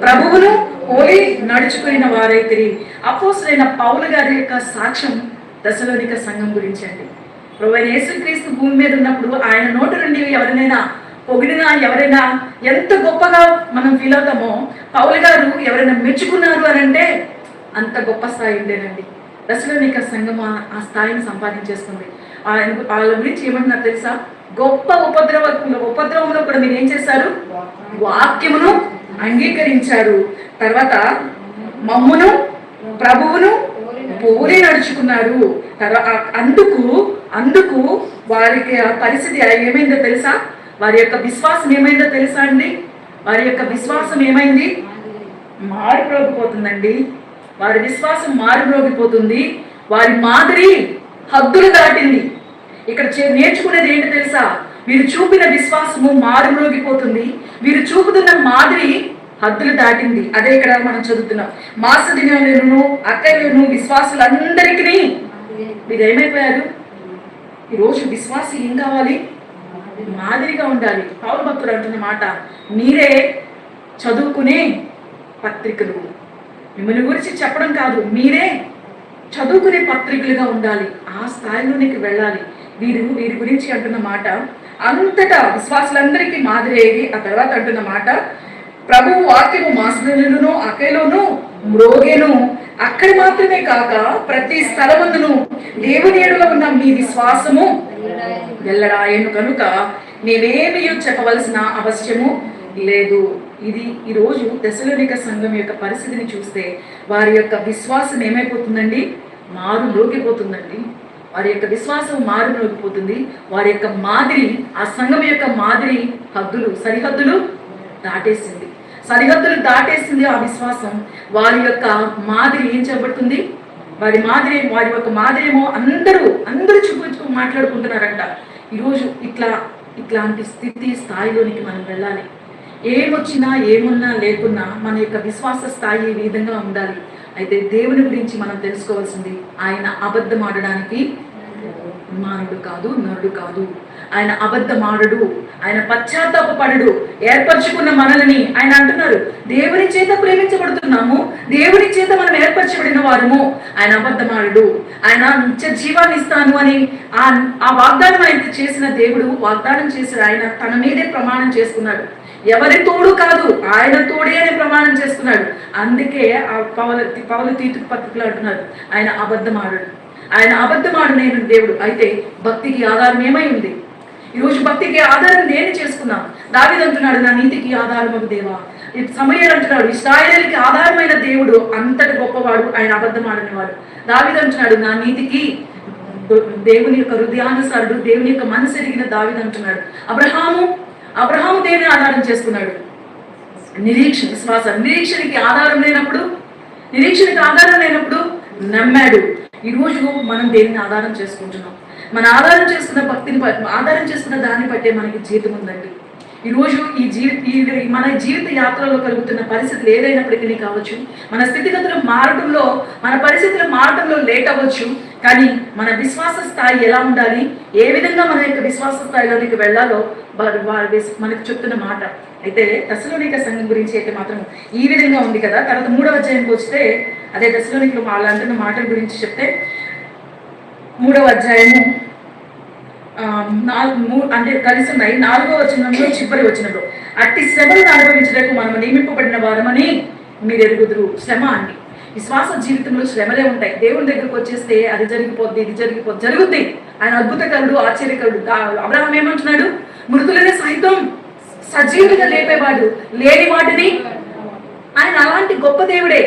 ప్రభువును పోలి నడుచుకున్న వారైతే. అపోస్తలుడైన పౌలు గారి యొక్క సాక్ష్యం తెస్సలోనిక సంఘం గురించి అండి. ప్రభువైన యేసుక్రీస్తు భూమి మీద ఉన్నప్పుడు ఆయన నోటి నుండి ఎవరినైనా పొగిడినా, ఎవరైనా ఎంత గొప్పగా మనం ఫీల్ అవుతామో, పౌలు గారు ఎవరైనా మెచ్చుకున్నారు అని అంటే అంత గొప్ప స్థాయి ఉండేనండి. దశలోనిక సంఘం ఆ స్థాయిని సంపాదించేస్తుంది. వాళ్ళ గురించి ఏమంటున్నారు తెలుసా? గొప్ప ఉపద్రవంలో కూడా మీరు ఏం చేశారు? వాక్యమును అంగీకరించారు. తర్వాత మమ్మును ప్రభువును పోలి నడుచుకున్నారు. అందుకు వారికి పరిస్థితి ఏమైందో తెలుసా? వారి యొక్క విశ్వాసం ఏమైందో తెలుసా అండి? వారి యొక్క విశ్వాసం ఏమైంది? మారుమ్రోగిపోతుందండి. వారి విశ్వాసం మారుమ్రోగిపోతుంది. వారి మాదిరి హద్దులు దాటింది. ఇక్కడ నేర్చుకునేది ఏంటి తెలుసా? వీరు చూపిన విశ్వాసము మారుమ్రోగిపోతుంది. వీరు చూపుతున్న మాదిరి హద్దులు దాటింది. అదే ఇక్కడ మనం చదువుతున్నాం. మాసిదోనియలోను అకయలోను విశ్వాసులందరికీ మీరు ఏమైపోయారు? ఈరోజు విశ్వాసి ఏం కావాలి? మాదిరిగా ఉండాలి. పౌలు భక్తుడు అంటున్న మాట, మీరే చదువుకునే పత్రికలు. మిమ్మల్ని గురించి చెప్పడం కాదు, మీరే చదువుకునే పత్రికలుగా ఉండాలి. ఆ స్థాయిలోనికి వెళ్ళాలి. వీరి గురించి అంటున్న మాట, అంతటా విశ్వాసులందరికీ మాదిరి. ఆ తర్వాత అంటున్న మాట, ప్రభు వాక్యము మాసిదోనియలోను అకయలోను మ్రోగెను. అక్కడ మాత్రమే కాక ప్రతి స్థలమందును దేవుని ఎడల ఉన్న మీ విశ్వాసము వెల్లడాయను కనుక నేనేమీ చెప్పవలసిన అవశ్యము లేదు. ఇది ఈరోజు దశలోనిక సంఘం యొక్క పరిస్థితిని చూస్తే వారి యొక్క విశ్వాసం ఏమైపోతుందండి? మారుమ్రోగిపోతుందండి. వారి యొక్క విశ్వాసం మారుమ్రోగిపోతుంది. వారి యొక్క మాదిరి, ఆ సంఘం యొక్క మాదిరి సరిహద్దులు దాటేసింది. ఆ విశ్వాసం. వారి యొక్క మాదిరి ఏం చేయబడుతుంది? వారి యొక్క మాదిరి ఏమో అందరూ చూపించుకు మాట్లాడుకుంటున్నారంట. ఈరోజు ఇట్లాంటి స్థాయిలోనికి మనం వెళ్ళాలి. ఏమొచ్చినా ఏమున్నా లేకున్నా మన యొక్క విశ్వాస స్థాయి ఈ విధంగా ఉండాలి. అయితే దేవుని గురించి మనం తెలుసుకోవాల్సింది, ఆయన అబద్ధం ఆడడానికి మానవుడు కాదు, నరుడు కాదు. ఆయన అబద్ధమాడడు, ఆయన పశ్చాత్తాపపడడు. ఏర్పరచుకున్న మనల్ని ఆయన అంటున్నారు, దేవుని చేత ప్రేమించబడుతున్నాము, దేవుని చేత మనం ఏర్పరచబడిన వారము. ఆయన అబద్ధమాడడు. ఆయన నిత్య జీవాన్ని ఇస్తాను అని ఆ వాగ్దానం ఆయన చేసిన దేవుడు వాగ్దానం చేశాడు. ఆయన తన మీదే ప్రమాణం చేసుకున్నాడు. ఎవరి తోడు కాదు, ఆయన తోడే అని ప్రమాణం చేసుకున్నాడు. అందుకే ఆ పౌలు తీతు పత్రికలు అంటున్నారు, ఆయన అబద్ధమాడడు. ఆయన అబద్ధమాడలేని దేవుడు. అయితే భక్తికి ఆధారం ఏమై ఉంది? ఈరోజు భక్తికి ఆధారం నేను చేసుకున్నాను. దావీదు అంటున్నాడు, నా నీతికి ఆధారమగు దేవా. సమూయేలు అంటున్నాడు, ఇశ్రాయేలుకి ఆధారమైన దేవుడు అంతటి గొప్పవాడు, ఆయన అబద్ధమాడని వాడు. దావీదు అంటున్నాడు, నా నీతికి దేవుని యొక్క హృదయానుసారుడు, దేవుని యొక్క మనసు ఎరిగిన దావీదు అంటున్నాడు. అబ్రహాము దేని ఆధారం చేసుకున్నాడు? విశ్వాసం. నిరీక్షణకి ఆధారం లేనప్పుడు నమ్మాడు. ఈరోజు మనం దేనిని ఆధారం చేసుకుంటున్నాం? మన ఆధారం చేసుకున్న భక్తిని ఆధారం చేసుకున్న దాన్ని బట్టే మనకి జీవితం ఉందండి. ఈరోజు మన జీవిత యాత్రలో కలుగుతున్న పరిస్థితులు ఏదైనప్పటికీ కావచ్చు, మన స్థితిగతులు మారడంలో, మన పరిస్థితులు మారడంలో లేట్ అవ్వచ్చు, కానీ మన విశ్వాస స్థాయి ఎలా ఉండాలి, ఏ విధంగా మన యొక్క విశ్వాస స్థాయిలోనికి వెళ్ళాలో మనకు చెప్తున్న మాట. అయితే దశలోనిక సంఘం గురించి అయితే మాత్రం ఈ విధంగా ఉంది కదా. తర్వాత 3వ అధ్యాయంకి వస్తే అదే దశలోనికలో వాళ్ళంటున్న మాటల గురించి చెప్తే, 3వ అధ్యాయము అంటే కలిసి ఉన్నాయి. 4వ వచనంలో చివరి వచనంలో, అట్టి శ్రమలను అనుభవించడానికి మనం నియమింపబడిన వారమని మీరు ఎరుగుదురు. శ్రమ అండి. విశ్వాస జీవితంలో శ్రమలే ఉంటాయి. దేవుని దగ్గరకు వచ్చేస్తే అది జరిగిపోద్ది, ఇది జరుగుద్ది. ఆయన అద్భుతకరుడు, ఆశ్చర్యకరుడు. అబ్రహాం ఏమంటున్నాడు? మృతులనే సహితం సజీవులుగా లేపేవాడు, లేని వాటిని. ఆయన అలాంటి గొప్ప దేవుడే.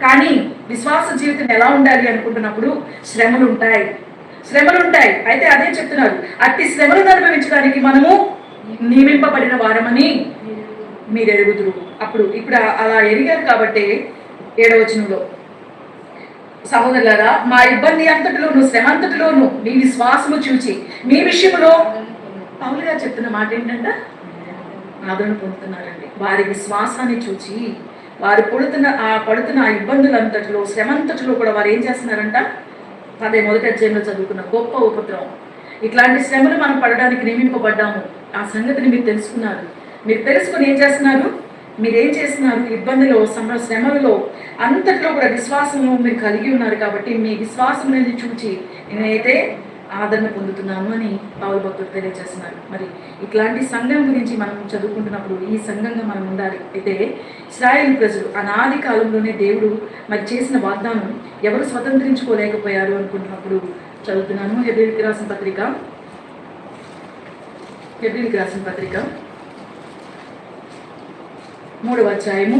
కానీ విశ్వాస జీవితం ఎలా ఉండాలి అనుకుంటున్నప్పుడు శ్రమలు ఉంటాయి. అయితే అదే చెప్తున్నారు, అట్టి శ్రమలను అనుభవించడానికి మనము నియమింపబడిన వారమని మీరు ఎరుగుదురు. ఇప్పుడు అలా ఎరిగారు కాబట్టి 7వ వచనంలో, సహోదరులారా, మా ఇబ్బంది అంతటిలోను శ్రమ అంతటిలోను మీ విశ్వాసము చూచి మీ విషయంలో పౌలు గారు చెప్తున్న మాట ఏంటంటే ఆదరణ పొందుతున్నారండి. వారి విశ్వాసాన్ని చూచి వారు పడుతున్న ఆ ఇబ్బందులంతటిలో, శ్రమంతటిలో కూడా వారు ఏం చేస్తున్నారంట? అదే 1వ అధ్యాయంలో చదువుకున్న గొప్ప ఉపద్రవం. ఇట్లాంటి శ్రమలు మనం పడడానికి నియమింపబడ్డాము. ఆ సంగతిని మీరు తెలుసుకున్నారు. మీరు తెలుసుకుని ఏం చేస్తున్నారు? మీరేం చేస్తున్నారు? ఇబ్బందిలో, శ్రమలలో అంతట్లో కూడా విశ్వాసము మీరు కలిగి ఉన్నారు. కాబట్టి మీ విశ్వాసం అనేది చూచి నేనైతే ఆదరణ పొందుతున్నాను అని పౌలు భక్తుడు తెలియజేస్తున్నారు. మరి ఇట్లాంటి సంఘం గురించి మనం చదువుకుంటున్నప్పుడు ఈ సంఘంగా మనం ఉండాలి. అయితే ఇశ్రాయేలు ప్రజలు అనాది కాలంలోనే దేవుడు మరి చేసిన వాగ్దానం ఎవరు స్వతంత్రించుకోలేకపోయారు అనుకుంటున్నప్పుడు చదువుతున్నాను. హెబ్రీయులకు రాసిన పత్రిక 3వ అధ్యాయము,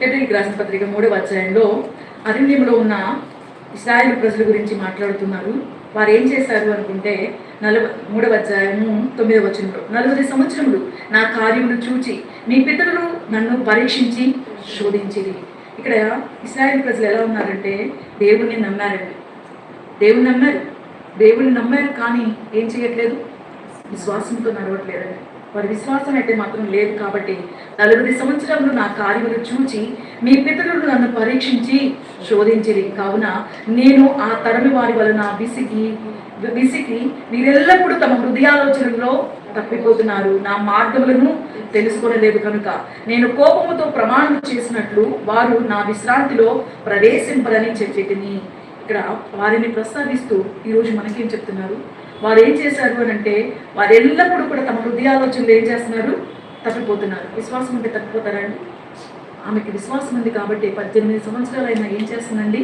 హెబ్రీయులకు రాసిన పత్రిక 3వ అధ్యాయంలో అరణ్యంలో ఉన్న ఇశ్రాయేలు ప్రజల గురించి మాట్లాడుతున్నారు. వారు ఏం చేశారు అనుకుంటే 3వ అధ్యాయము 9వ వచనంలో 40 సంవత్సరములు నా కార్యములు చూచి మీ పితరులు నన్ను పరీక్షించి శోధించిరి. ఇక్కడ ఇశ్రాయేలు ప్రజలు ఎలా ఉన్నారంటే దేవుణ్ణి నమ్మారండి. దేవుణ్ణి నమ్మారు కానీ ఏం చేయట్లేదు, విశ్వాసంతో నడవట్లేదండి. వారి విశ్వాసం అయితే మాత్రం లేదు. కాబట్టి 40 సంవత్సరములు నా కార్యములు చూచి మీ పితరులు నన్ను పరీక్షించి శోధించిరి. కావున నేను ఆ తరమి వారి వలన విసిగి వీరెల్లప్పుడూ తమ హృదయాలోచనలో తప్పిపోతున్నారు. నా మార్గములను తెలుసుకోలేదు కనుక నేను కోపముతో ప్రమాణం చేసినట్లు వారు నా విశ్రాంతిలో ప్రవేశింపరని చెప్పేటిని. ఇక్కడ వారిని ప్రస్తావిస్తూ ఈరోజు మనకేం చెప్తున్నారు? వారు ఏం చేశారు అని అంటే వారు ఎల్లప్పుడూ కూడా తమ హృదయాలోచనలు ఏం చేస్తున్నారు, తప్పిపోతున్నారు. విశ్వాసం ఉంటే తప్పిపోతారండి? ఆమెకి విశ్వాసం ఉంది కాబట్టి 18 సంవత్సరాలైనా ఏం చేస్తుందండి,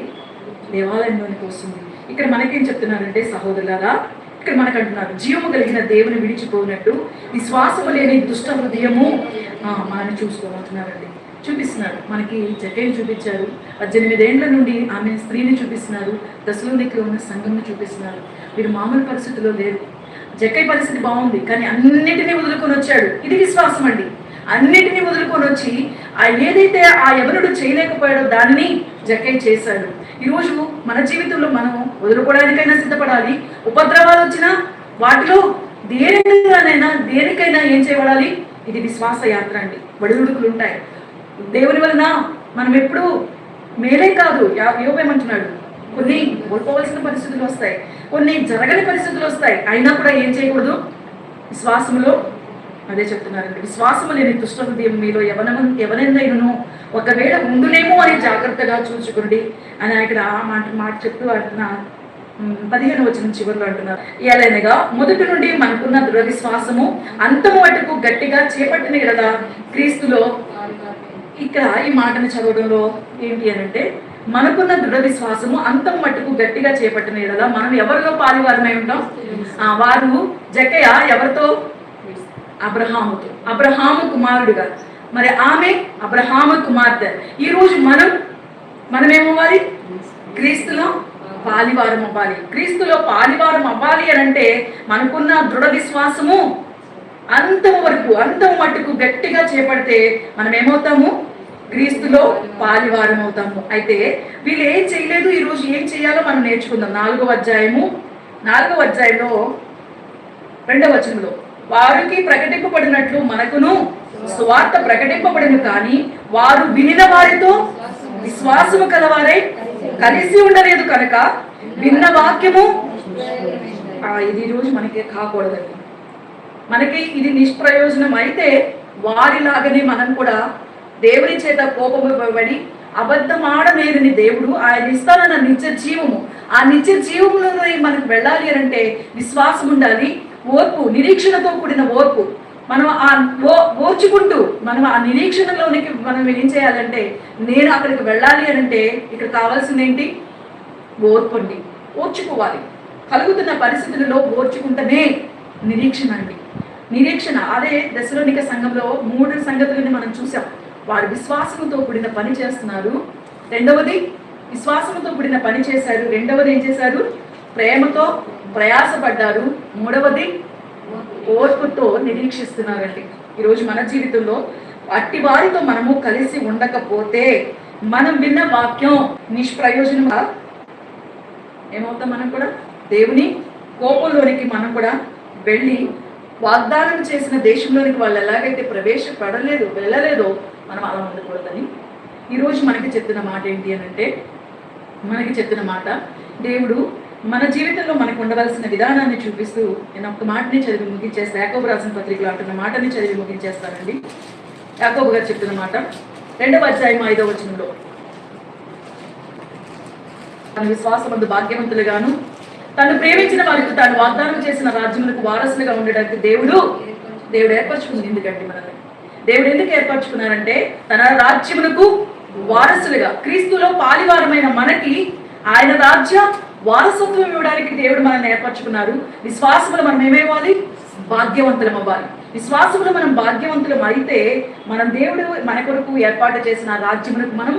దేవాలయంలోనికి వస్తుంది. ఇక్కడ మనకేం చెప్తున్నారంటే సహోదరులారా, ఇక్కడ మనకు అంటున్నారు జీవము కలిగిన దేవుని విడిచిపోయినట్టు విశ్వాసము లేని దుష్ట హృదయము మనని చూసుకోమంటున్నారండి. చూపిస్తున్నారు. మనకి జక్కయ్యని చూపించారు. 18 ఏండ్ల నుండి ఆమె స్త్రీని చూపిస్తున్నారు. దశలోనికిలో ఉన్న సంఘంని చూపిస్తున్నారు. వీరు మామూలు పరిస్థితిలో లేరు. జక్కయ్య పరిస్థితి బాగుంది కానీ అన్నిటినీ వదులుకొని వచ్చాడు. ఇది విశ్వాసం అండి. అన్నిటినీ వదులుకొని వచ్చి ఏదైతే ఆ యవనుడు చేయలేకపోయాడో దానిని జక్కయ్య చేశాడు. ఈరోజు మన జీవితంలో మనం వదులుకోవడానికైనా సిద్ధపడాలి. ఉపద్రవాలు వచ్చినా వాటిలో దేనికైనా ఏం చేయబడాలి? ఇది విశ్వాస యాత్ర అండి. ఒడిదుడుకులు ఉంటాయి. దేవుని వలన మనం ఎప్పుడు మేలే కాదు, యోబు ఏమంటున్నాడు, కొన్ని కోల్పోవలసిన పరిస్థితులు వస్తాయి, కొన్ని జరగని పరిస్థితులు వస్తాయి. అయినా కూడా ఏం చేయకూడదు, విశ్వాసములో అదే చెప్తున్నారండి. విశ్వాసము లేని దుష్ట హృదయం మీలో ఎవరైనాను ఒకవేళ ఉండునేమో అని జాగ్రత్తగా చూసుకుని అని ఇక్కడ మాట చెప్తూ అంటున్నా 15వ వచనం చివరిలో అంటున్నారు. ఎలానగా మొదటి నుండి మనకున్న దృఢ విశ్వాసము అంతము మటుకు గట్టిగా చేపట్టిన కదా క్రీస్తులో. ఇక్కడ ఈ మాటను చదవడంలో ఏంటి అని అంటే మనకున్న దృఢ విశ్వాసము అంతం మట్టుకు గట్టిగా చేపట్టిన కదా మనం ఎవరిలో పాలివారమై ఉంటాం? వారు జక్కయ్య ఎవరితో? అబ్రహాము కుమారుడుగా. మరి ఆమె అబ్రహాము కుమార్తె. ఈరోజు మనమేమవ్వాలి? క్రీస్తులో పాలివారం అవ్వాలి. క్రీస్తులో పాలివారం అవ్వాలి అని అంటే మనకున్న దృఢ విశ్వాసము అంతం మట్టుకు గట్టిగా చేపడితే మనం ఏమవుతాము? క్రీస్తులో పాలివారం అవుతాము. అయితే వీళ్ళు ఏం చేయలేదు. ఈరోజు ఏం చేయాలో మనం నేర్చుకుందాం. 4వ అధ్యాయంలో 2వ వచనంలో వారికి ప్రకటింపబడినట్లు మనకును సువార్త ప్రకటింపబడిన కానీ వారు వినిన వారితో విశ్వాసము కలవారై కలిసి ఉండలేదు కనుక విన్న వాక్యము ఇది ఈరోజు మనకి కాకూడదండి. మనకి ఇది నిష్ప్రయోజనం. అయితే వారిలాగానే మనం కూడా దేవుని చేత కోపపడి అబద్ధమాడనేరని దేవుడు ఆయన ఇస్తానన్న నిత్య జీవము, ఆ నిత్య జీవములో మనకు వెళ్ళాలి అని అంటే విశ్వాసం ఉండాలి, ఓర్పు, నిరీక్షణతో కూడిన ఓర్పు. మనం ఓర్చుకుంటూ మనం ఆ నిరీక్షణలోనికి మనం ఏం చేయాలంటే నేను అక్కడికి వెళ్ళాలి అని అంటే ఇక్కడ కావాల్సింది ఏంటి? ఓర్పు అండి. ఓర్చుకోవాలి. కలుగుతున్న పరిస్థితులలో ఓర్చుకుంటేనే నిరీక్షణ అండి. నిరీక్షణ. అదే దశలోనిక సంఘంలో 3 సంగతులని మనం చూసాం. వారు విశ్వాసంతో కూడిన పని చేస్తున్నారు. రెండవది విశ్వాసంతో కూడిన పని చేశారు. రెండవది ఏం చేశారు? ప్రేమతో ప్రయాసపడ్డారు. మూడవది ఓర్పుతో నిరీక్షిస్తున్నారండి. ఈరోజు మన జీవితంలో అట్టి వారితో మనము కలిసి ఉండకపోతే మనం విన్న వాక్యం నిష్ప్రయోజనంగా ఏమవుతాం? మనం కూడా దేవుని కోపంలోనికి మనం కూడా వెళ్ళి వాగ్దానం చేసిన దేశంలోనికి వాళ్ళు ఎలాగైతే వెళ్ళలేదో మనం అలా ఉండకూడదని ఈరోజు మనకి చెప్తున్న మాట ఏంటి అని అంటే, మనకి చెప్తున్న మాట దేవుడు మన జీవితంలో మనకు ఉండవలసిన విధానాన్ని చూపిస్తూ నేను ఒక మాటని చదివి ముగించేస్తాను. యాకోబు రాసిన పత్రికలో అంటున్న మాటని చదివి ముగించేస్తానండి. యాకోబు గారు చెప్తున్న మాట 2వ అధ్యాయం 5వ వచనంలో తన విశ్వాసమందు భాగ్యవంతులుగాను తను ప్రేమించిన వారికి తాను వాగ్దానం చేసిన రాజ్యములకు వారసులుగా ఉండడానికి దేవుడు ఏర్పరచుకుంది. ఎందుకంటే మనల్ని దేవుడు ఎందుకు ఏర్పరచుకున్నారంటే తన రాజ్యములకు వారసులుగా, క్రీస్తులో పాలివారమైన మనకి ఆయన రాజ్య వారసత్వం ఇవ్వడానికి దేవుడు మనల్ని ఏర్పరచుకున్నారు. విశ్వాసములు మనం ఏమవ్వాలి? భాగ్యవంతులం అవ్వాలి. విశ్వాసములు మనం భాగ్యవంతులం అయితే మనం దేవుడు మన కొరకు ఏర్పాటు చేసిన రాజ్యములకు మనం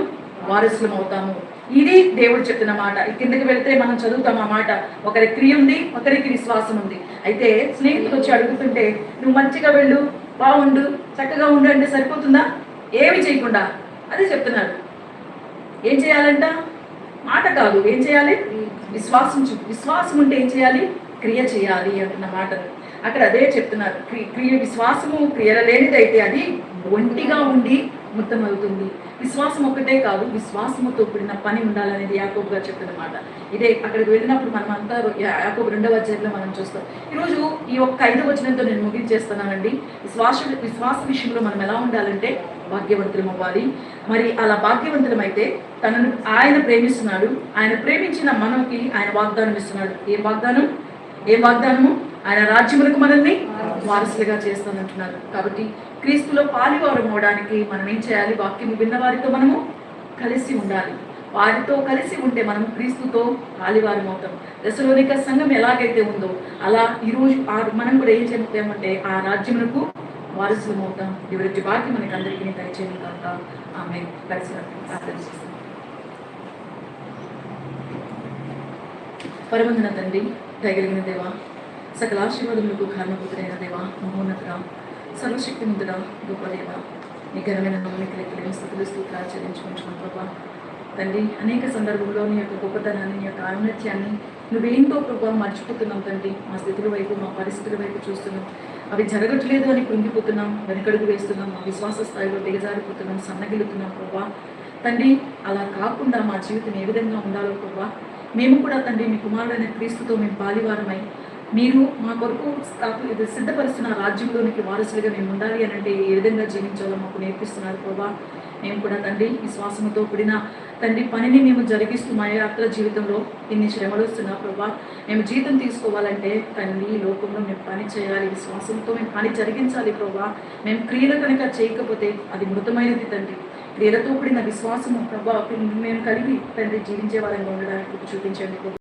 వారసులం అవుతాము. ఇది దేవుడు చెప్తున్న మాట. కిందకి వెళ్తే మనం చదువుతాం ఆ మాట. ఒకరి క్రియ ఉంది, ఒకరికి విశ్వాసం ఉంది. అయితే స్నేహితులు వచ్చి అడుగుతుంటే నువ్వు మంచిగా వెళ్ళు, బాగుండు, చక్కగా ఉండు అంటే సరిపోతుందా? ఏమి చేయకుండా అదే చెప్తున్నారు. ఏం చేయాలంట? మాట కాదు, ఏం చేయాలి? విశ్వాసం ఉంటే ఏం చేయాలి? క్రియ చేయాలి అంటున్న మాటను అక్కడ అదే చెప్తున్నారు. విశ్వాసము క్రియల లేనిదైతే అది ఒంటిగా ఉండి మొత్తమవుతుంది. విశ్వాసం ఒక్కటే కాదు, విశ్వాసముతో కూడిన పని ఉండాలనేది యాకోబు గారు చెప్తున్నమాట. ఇదే అక్కడికి వెళ్ళినప్పుడు మనం అంతా యాకోబు 2వ అధ్యాయంలో మనం చూస్తాం. ఈరోజు ఈ ఒక్క 5వ వచనంతో నేను ముగించేస్తున్నానండి. విశ్వాస విషయంలో మనం ఎలా ఉండాలంటే భాగ్యవంతులం అవ్వాలి. మరి అలా భాగ్యవంతులం అయితే తనను ఆయన ప్రేమిస్తున్నాడు. ఆయన ప్రేమించిన మనకి ఆయన వాగ్దానం ఇస్తున్నాడు. ఏం వాగ్దానము? ఆయన రాజ్యములకు మనల్ని వారసులుగా చేస్తానంటున్నారు. కాబట్టి క్రీస్తులో పాలివారం అవడానికి మనం ఏం చేయాలి? వాక్యము విన్న వారితో మనము కలిసి ఉండాలి. వారితో కలిసి ఉంటే మనము క్రీస్తుతో పాలివారం అవుతాం. దశలోనిక సంఘం ఎలాగైతే ఉందో అలా ఈరోజు మనం కూడా ఏం చెప్తామంటే ఆ రాజ్యములకు వారసులం అవుతాం. ఎవరి భాగ్యం మనకి అందరికీ దయచేయండి కాక. ఆమె కలిసి ప్రార్థిస్తాం. పరమందున తండ్రి, దయగలిగిన దేవా, సకల ఆశీర్వాదములకు కారణభూతుడైన దేవా, మహోన్నతుడా, సర్వశక్తిమంతుడా, గొప్ప దేవా, నీ ఘనమైన నామమునకు లెక్కలేని స్తుతులు స్తోత్రాలు చెల్లించుకుంటున్నాం ప్రభా. తండ్రి, అనేక సందర్భంలో నీ యొక్క గొప్పతనాన్ని, నీ యొక్క ఔన్నత్యాన్ని నువ్వేంటో ప్రభా మర్చిపోతున్నాం తండ్రి. మా స్థితుల వైపు, మా పరిస్థితుల వైపు చూస్తున్నాం. అవి జరగట్లేదు అని కృంగిపోతున్నాం, వెనకడుగు వేస్తున్నాం, మా విశ్వాస స్థాయిలో దిగజారిపోతున్నాం, సన్నగిలుతున్నాం ప్రభా. తండ్రి, అలా కాకుండా మా జీవితం ఏ విధంగా ఉండాలో ప్రభా, మేము కూడా తండ్రి మీ కుమారుడైన క్రీస్తుతో మేము పాలివారమై మీరు మా కొరకు సిద్ధపరుస్తున్న రాజ్యంలోనికి వారసులుగా మేము ఉండాలి అని అంటే ఏ విధంగా జీవించాలో మాకు నేర్పిస్తున్నారు ప్రభా. మేము కూడా తండ్రి విశ్వాసంతో కూడిన తండ్రి పనిని మేము జరిగిస్తూ మా యాత్ర జీవితంలో ఇన్ని శ్రమలు వస్తున్నా ప్రభా. మేము జీతం తీసుకోవాలంటే తండ్రి లోకంలో మేము పని చేయాలి, విశ్వాసంతో మేము పని జరిగించాలి ప్రభా. మేము క్రియలు కనుక చేయకపోతే అది మృతమైనది తండ్రి. క్రియలతో కూడిన విశ్వాసము ప్రభా మేము కలిగి తండ్రి జీవించే వారంగా ఉండడానికి చూపించండి ప్రభా.